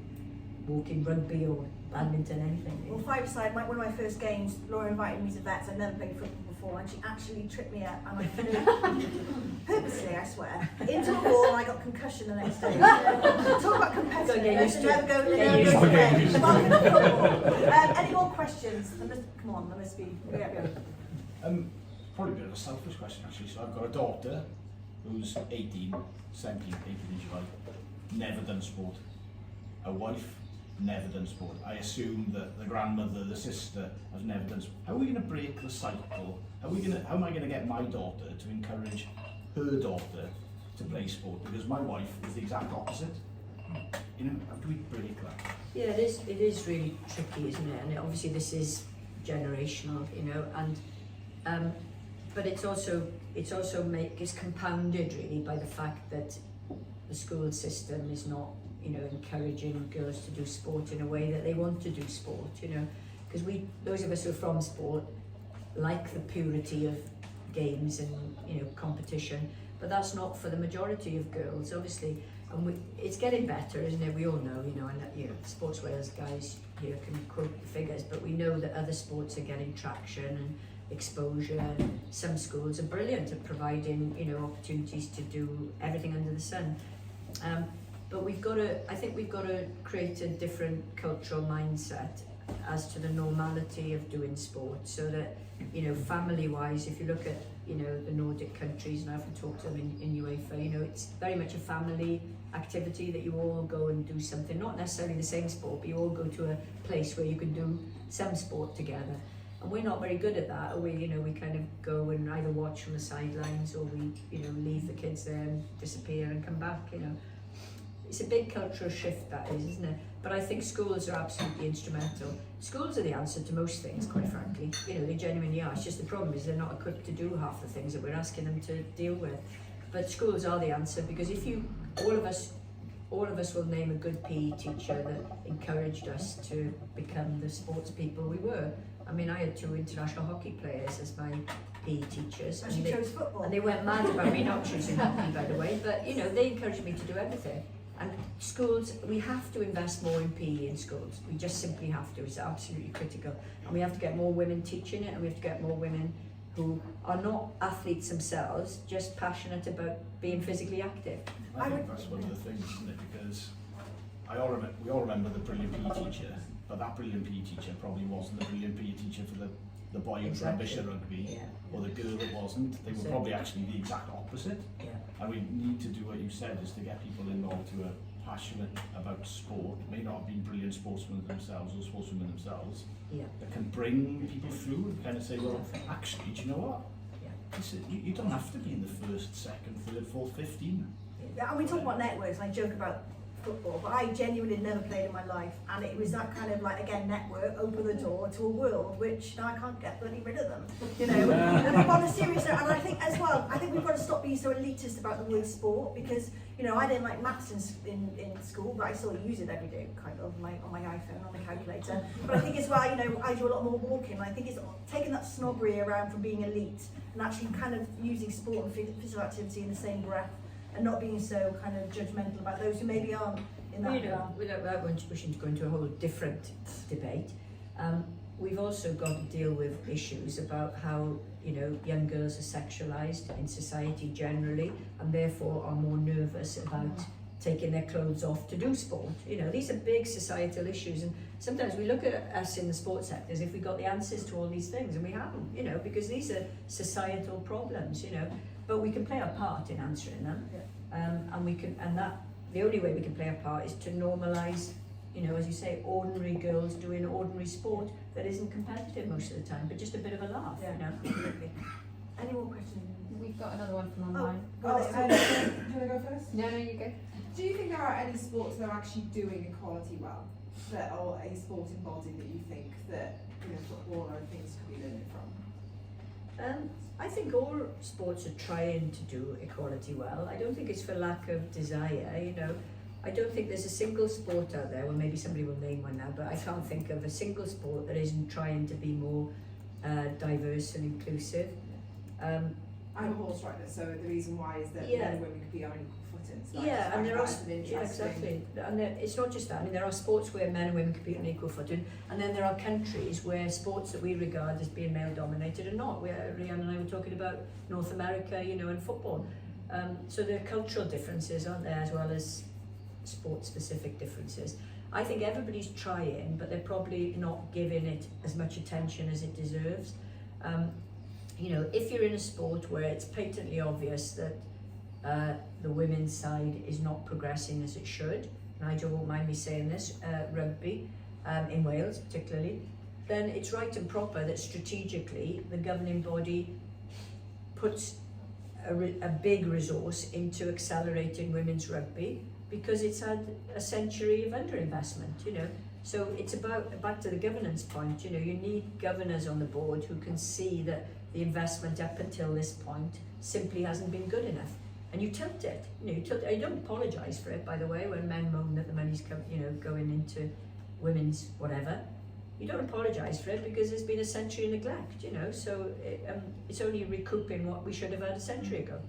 walking rugby or badminton, anything. Well, five-a-side, one of my first games, Laura invited me to vets. I'd never played football before, and she actually tripped me up, and I flew purposely, I swear, into a wall, and I got concussion the next day. Talk about competitiveness, never go to bed. Any more questions? Come on, there must be. Probably a bit of a selfish question actually. So I've got a daughter who's 18, 17, 18 in July, never done sport. A wife, never done sport. I assume that the grandmother, the sister, has never done sport. How are we going to break the cycle? How am I going to get my daughter to encourage her daughter to play sport? Because my wife is the exact opposite. How do we break that? Yeah, it is really tricky, isn't it? And obviously this is generational, and but it's compounded really by the fact that the school system is not encouraging girls to do sport in a way that they want to do sport, because those of us who are from sport like the purity of games and competition, but that's not for the majority of girls, obviously. And it's getting better, isn't it? We all know, and Sports Wales guys here can quote the figures, but we know that other sports are getting traction and exposure. Some schools are brilliant at providing, opportunities to do everything under the sun. But I think we've got to create a different cultural mindset as to the normality of doing sport, so that, family-wise, if you look at, the Nordic countries, and I often talk to them in UEFA, it's very much a family activity that you all go and do something, not necessarily the same sport, but you all go to a place where you can do some sport together. And we're not very good at that. We kind of go and either watch from the sidelines, or we, leave the kids there and disappear and come back, it's a big cultural shift, that is, isn't it? But I think schools are absolutely instrumental. Schools are the answer to most things, quite frankly. You know, they genuinely are. It's just the problem is they're not equipped to do half the things that we're asking them to deal with. But schools are the answer, because if you, all of us will name a good PE teacher that encouraged us to become the sports people we were. I mean, I had 2 international hockey players as my PE teachers. And you chose football. And they went mad about me not choosing hockey, by the way. But, you know, they encouraged me to do everything. And schools, we have to invest more in PE in schools. We just simply have to. It's absolutely critical. And we have to get more women teaching it, and we have to get more women who are not athletes themselves, just passionate about being physically active. I think that's one of the things, isn't it? Because we all remember the brilliant PE teacher, but that brilliant PE teacher probably wasn't the brilliant PE teacher for the boy who's rubbish at rugby, or the girl that wasn't. They were probably actually the exact opposite. Yeah. And we need to do what you said, is to get people involved who are passionate about sport, may not have been brilliant sportsmen themselves or sportswomen themselves, that can bring people through and kind of say, well, actually, do you know what? Listen, you don't have to be in the first, second, third, fourth, 15. Yeah, and we talk about networks, and I joke about football, but I genuinely never played in my life, and it was that kind of like, again, network, open the door to a world which now I can't get bloody rid of them, you know. And on a serious note, and I think as well, I think we've got to stop being so elitist about the word sport, because, you know, I didn't like maths in school, but I still use it every day, kind of, on my iPhone, on my calculator. But I think as well, you know, I do a lot more walking, and I think it's taking that snobbery around from being elite and actually kind of using sport and physical activity in the same breath, and not being so kind of judgmental about those who maybe aren't in that. You know, without wishing to go into a whole different debate, we've also got to deal with issues about how, you know, young girls are sexualised in society generally, and therefore are more nervous about taking their clothes off to do sport. You know, these are big societal issues, and sometimes we look at us in the sports sector as if we got the answers to all these things, and we haven't, you know, because these are societal problems, you know. But we can play our part in answering them, the only way we can play our part is to normalise, you know, as you say, ordinary girls doing ordinary sport that isn't competitive most of the time, but just a bit of a laugh, you know. Absolutely. Any more questions? We've got another one from online. Do you want to go first? No, you go. Do you think there are any sports that are actually doing equality well, that are a sporting body that you think that, you know, football or things could be learning from? I think all sports are trying to do equality well. I don't think it's for lack of desire, you know. I don't think there's a single sport out there, well maybe somebody will name one now, but I can't think of a single sport that isn't trying to be more diverse and inclusive. I'm a horse rider, so the reason why is that men and women could be on equal footing. So And there are, exactly. And it's not just that. I mean, there are sports where men and women compete on equal footing, and then there are countries where sports that we regard as being male-dominated are not. Rhiannon and I were talking about North America, you know, and football. So there are cultural differences, aren't there, as well as sport-specific differences. I think everybody's trying, but they're probably not giving it as much attention as it deserves. You know, if you're in a sport where it's patently obvious that the women's side is not progressing as it should, Nigel won't mind me saying this, rugby, in Wales particularly, then it's right and proper that strategically the governing body puts a big resource into accelerating women's rugby, because it's had a century of underinvestment, you know. So it's about, back to the governance point, you know, you need governors on the board who can see that the investment up until this point simply hasn't been good enough. And you tilt it, you know, I don't apologise for it, by the way, when men moan that the money's going into women's whatever. You don't apologise for it because there's been a century of neglect, you know, so it's only recouping what we should have had a century ago.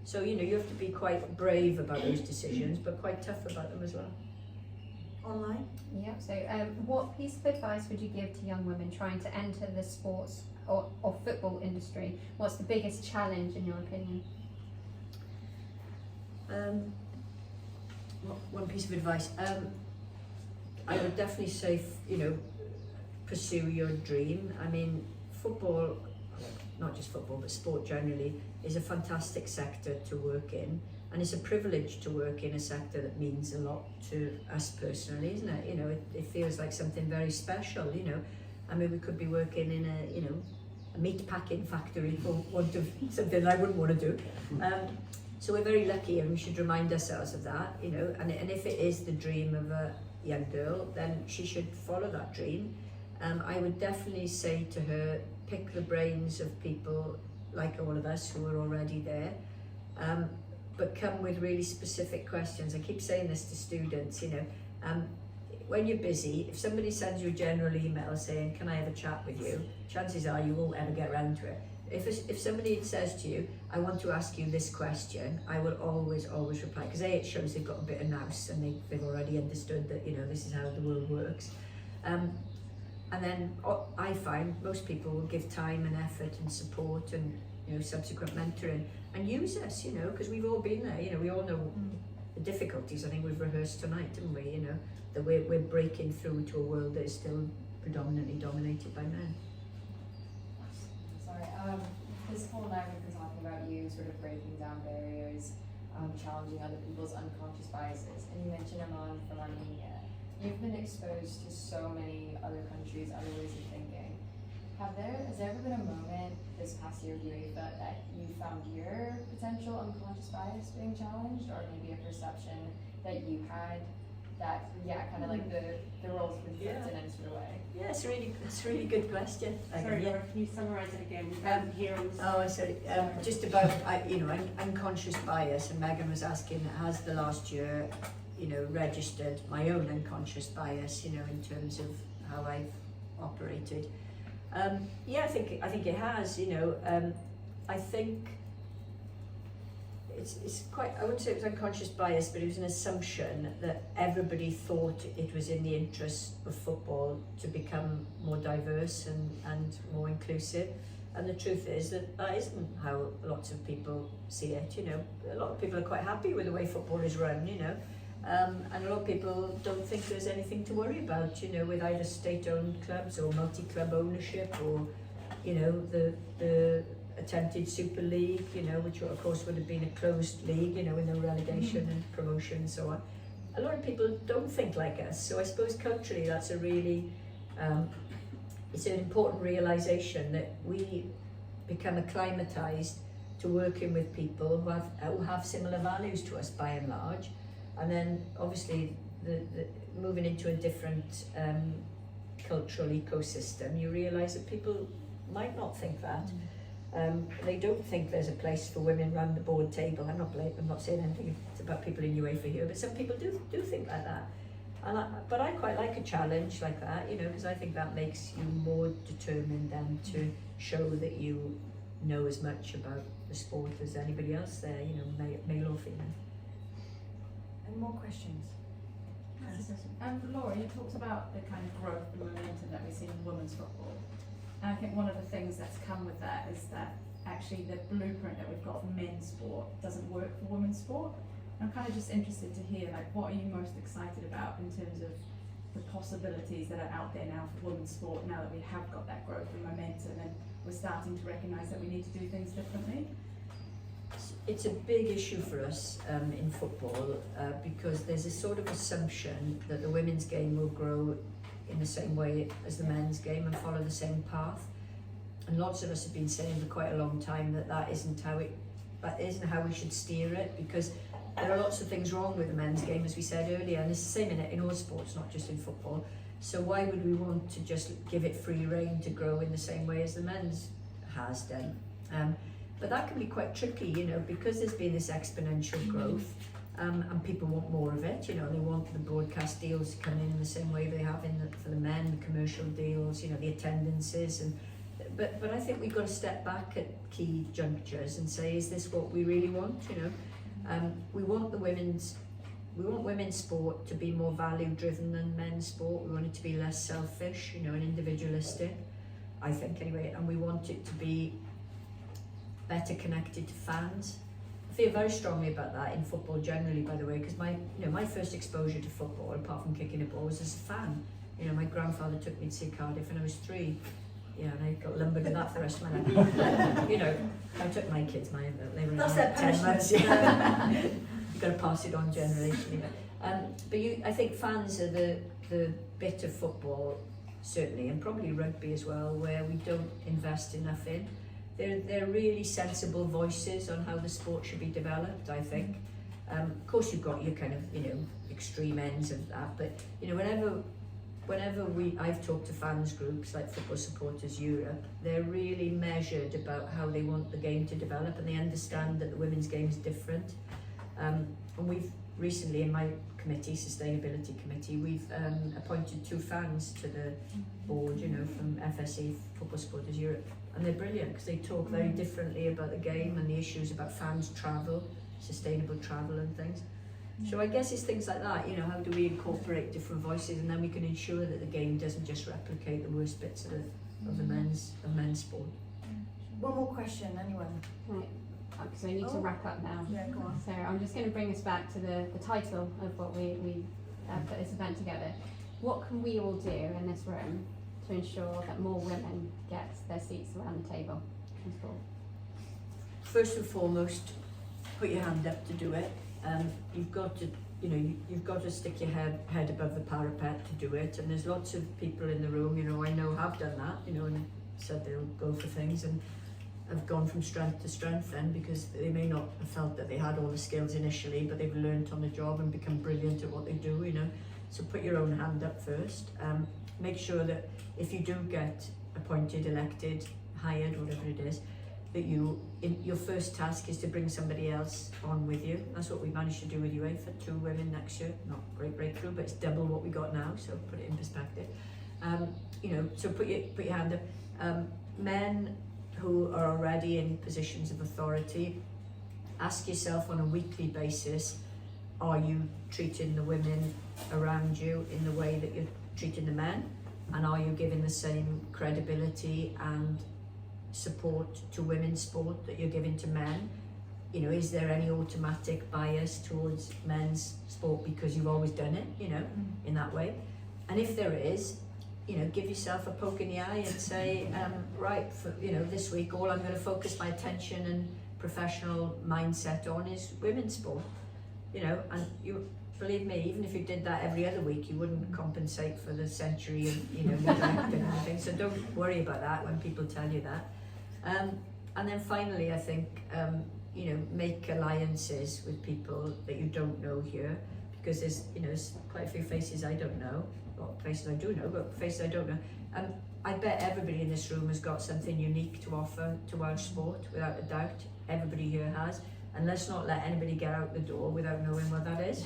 So, you know, you have to be quite brave about those decisions, but quite tough about them as well. Online? Yeah, so what piece of advice would you give to young women trying to enter the sports or football industry? What's the biggest challenge in your opinion? One piece of advice. I would definitely say, you know, pursue your dream. I mean, football, not just football, but sport generally, is a fantastic sector to work in, and it's a privilege to work in a sector that means a lot to us personally, isn't it? You know, it feels like something very special, you know. I mean, we could be working in a meat packing factory for want of something I wouldn't want to do. So we're very lucky, and we should remind ourselves of that, you know, and if it is the dream of a young girl, then she should follow that dream. I would definitely say to her, pick the brains of people like all of us who are already there, but come with really specific questions. I keep saying this to students, you know, when you're busy, if somebody sends you a general email saying, can I have a chat with you, chances are you won't ever get around to it. If somebody says to you, I want to ask you this question, I will always reply, because it shows they've got a bit of nous and they've already understood that, you know, this is how the world works. And then I find most people will give time and effort and support and, you know, subsequent mentoring and use us, you know, because we've all been there, you know, we all know the difficulties. I think we've rehearsed tonight, didn't we, you know, that we're breaking through to a world that is still predominantly dominated by men. Sorry, this whole night we've been talking about you sort of breaking down barriers, challenging other people's unconscious biases, and you mentioned Aman from Armenia. You've been exposed to so many other countries, other ways of thinking. Has there ever been a moment this past year of UEFA that you found your potential unconscious bias being challenged, or maybe a perception that you had that, kind of like the roles have been flipped in any sort of way? Yeah, it's a really good question. Sorry, Laura, can you summarise it again? Here on Oh, sorry. Just about unconscious bias, and Megan was asking, has the last year, you know, registered my own unconscious bias, you know, in terms of how I've operated. Yeah, I think it has, you know. I think it's quite, I wouldn't say it was unconscious bias, but it was an assumption that everybody thought it was in the interest of football to become more diverse and more inclusive. And the truth is that isn't how lots of people see it, you know. A lot of people are quite happy with the way football is run, you know. And a lot of people don't think there's anything to worry about, you know, with either state-owned clubs or multi-club ownership, or, you know, the attempted Super League, you know, which of course would have been a closed league, you know, with no relegation and promotion and so on. A lot of people don't think like us, so I suppose culturally that's a really, it's an important realisation that we become acclimatised to working with people who have similar values to us by and large. And then obviously the moving into a different cultural ecosystem, you realise that people might not think that. They don't think there's a place for women around the board table. I'm not saying anything about people in UEFA here, but some people do think like that. But I quite like a challenge like that, you know, because I think that makes you more determined then to show that you know as much about the sport as anybody else there, you know, male or female. Any more questions? Laura, you talked about the kind of growth and momentum that we've seen in women's football. And I think one of the things that's come with that is that actually the blueprint that we've got for men's sport doesn't work for women's sport. I'm kind of just interested to hear, like, what are you most excited about in terms of the possibilities that are out there now for women's sport, now that we have got that growth and momentum and we're starting to recognise that we need to do things differently? It's a big issue for us in football because there's a sort of assumption that the women's game will grow in the same way as the men's game and follow the same path. And lots of us have been saying for quite a long time that isn't how we should steer it, because there are lots of things wrong with the men's game, as we said earlier, and it's the same in all sports, not just in football. So why would we want to just give it free rein to grow in the same way as the men's has done? But that can be quite tricky, you know, because there's been this exponential growth, and people want more of it. You know, they want the broadcast deals to come in the same way they have for the men, the commercial deals, you know, the attendances, but I think we've got to step back at key junctures and say, is this what we really want? You know, we want women's sport to be more value driven than men's sport. We want it to be less selfish, you know, and individualistic, I think anyway, and we want it to be better connected to fans. I feel very strongly about that in football generally, by the way, because my first exposure to football, apart from kicking a ball, was as a fan. You know, my grandfather took me to see Cardiff when I was 3. Yeah, and I got lumbered with that for the rest of my life. You know, I took my kids, they were That's 10 months. Yeah. You've got to pass it on generation. But I think fans are the bit of football, certainly, and probably rugby as well, where we don't invest enough in. they're really sensible voices on how the sport should be developed, I think. Of course you've got your kind of, extreme ends of that, but, whenever I've talked to fans groups like Football Supporters Europe, they're really measured about how they want the game to develop, and they understand that the women's game is different. And we've recently, in my committee, Sustainability Committee, we've appointed 2 fans to the board, from FSE, Football Supporters Europe, and they're brilliant because they talk very differently about the game and the issues about fans travel, sustainable travel and things. So I guess it's things like that, how do we incorporate different voices, and then we can ensure that the game doesn't just replicate the worst bits of the men's sport. One more question, anyone? Right. So we need to wrap up now. Yeah, go on. So I'm just going to bring us back to the title of what we put this event together. What can we all do in this room to ensure that more women get their seats around the table in sport? First and foremost, put your hand up to do it. You've got to, you've got to stick your head above the parapet to do it. And there's lots of people in the room, I know have done that, and said they'll go for things and have gone from strength to strength then, because they may not have felt that they had all the skills initially, but they've learnt on the job and become brilliant at what they do, So put your own hand up first. Make sure that if you do get appointed, elected, hired, whatever it is, that your first task is to bring somebody else on with you. That's what we managed to do with UEFA, 2 women next year. Not great breakthrough, but it's double what we got now, so put it in perspective. So put your hand up. Men who are already in positions of authority, ask yourself on a weekly basis, are you treating the women around you in the way that you're treating the men? And are you giving the same credibility and support to women's sport that you're giving to men? Is there any automatic bias towards men's sport because you've always done it, in that way? And if there is, give yourself a poke in the eye and say, right, for, this week all I'm going to focus my attention and professional mindset on is women's sport, and you believe me, even if you did that every other week, you wouldn't compensate for the century of, neglect and everything. So don't worry about that when people tell you that. And then finally, I think, make alliances with people that you don't know here, because there's quite a few faces I don't know, well, faces I do know, but faces I don't know. And I bet everybody in this room has got something unique to offer to Welsh sport, without a doubt. Everybody here has. And let's not let anybody get out the door without knowing what that is,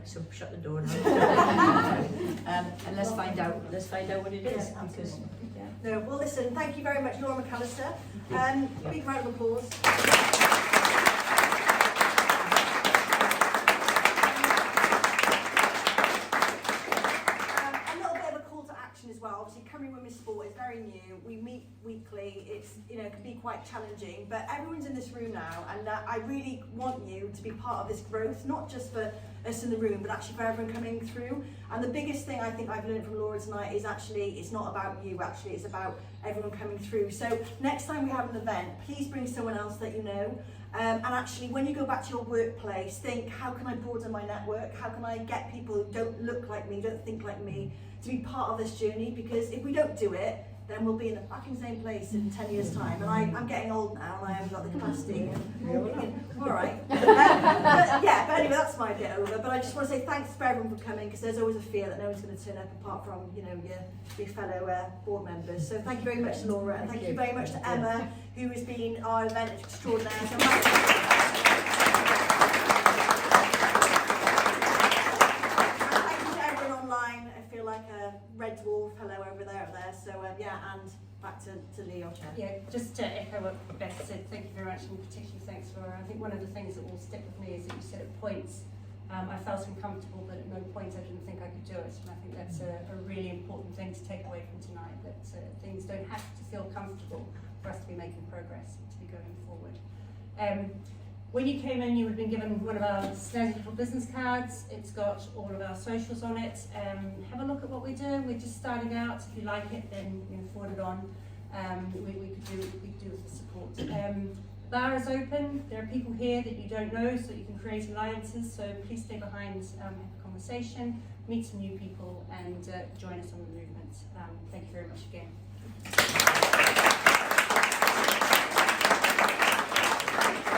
so shut the door now. And let's find out what it is, because No, well listen, thank you very much, Laura McAllister. Big round of applause. A little bit of a call to action as well. Obviously, Cymru Women's Sport is very new. We meet weekly. It's, it can be quite challenging, but everyone's in this room now, and I really want you to be part of this growth, not just for us in the room, but actually for everyone coming through. And the biggest thing I think I've learned from Laura tonight is actually, it's not about you, actually, it's about everyone coming through. So next time we have an event, please bring someone else that you know. And actually, when you go back to your workplace, think, how can I broaden my network? How can I get people who don't look like me, don't think like me, to be part of this journey? Because if we don't do it, then we'll be in the fucking same place in 10 years' time. And I'm getting old now, and I haven't got the capacity. All right. But anyway, that's my bit over. But I just want to say thanks for everyone for coming, because there's always a fear that no one's going to turn up apart from, your fellow board members. So thank you very much, Laura, and thank you very much to Emma, who has been our event extraordinaire. So like a red dwarf, hello over there, So and back to Leo. Yeah, just to echo what Beth said, thank you very much, and particularly thanks, Laura. I think one of the things that will stick with me is that you said at points, I felt uncomfortable, but at no point I didn't think I could do it. And I think that's a really important thing to take away from tonight, that things don't have to feel comfortable for us to be making progress, to be going forward. When you came in, you would have been given one of our snazzy little business cards. It's got all of our socials on it. Have a look at what we're doing. We're just starting out. If you like it, then forward it on. We could do with the support. The bar is open. There are people here that you don't know, so you can create alliances. So please stay behind, have a conversation, meet some new people, and join us on the movement. Thank you very much again.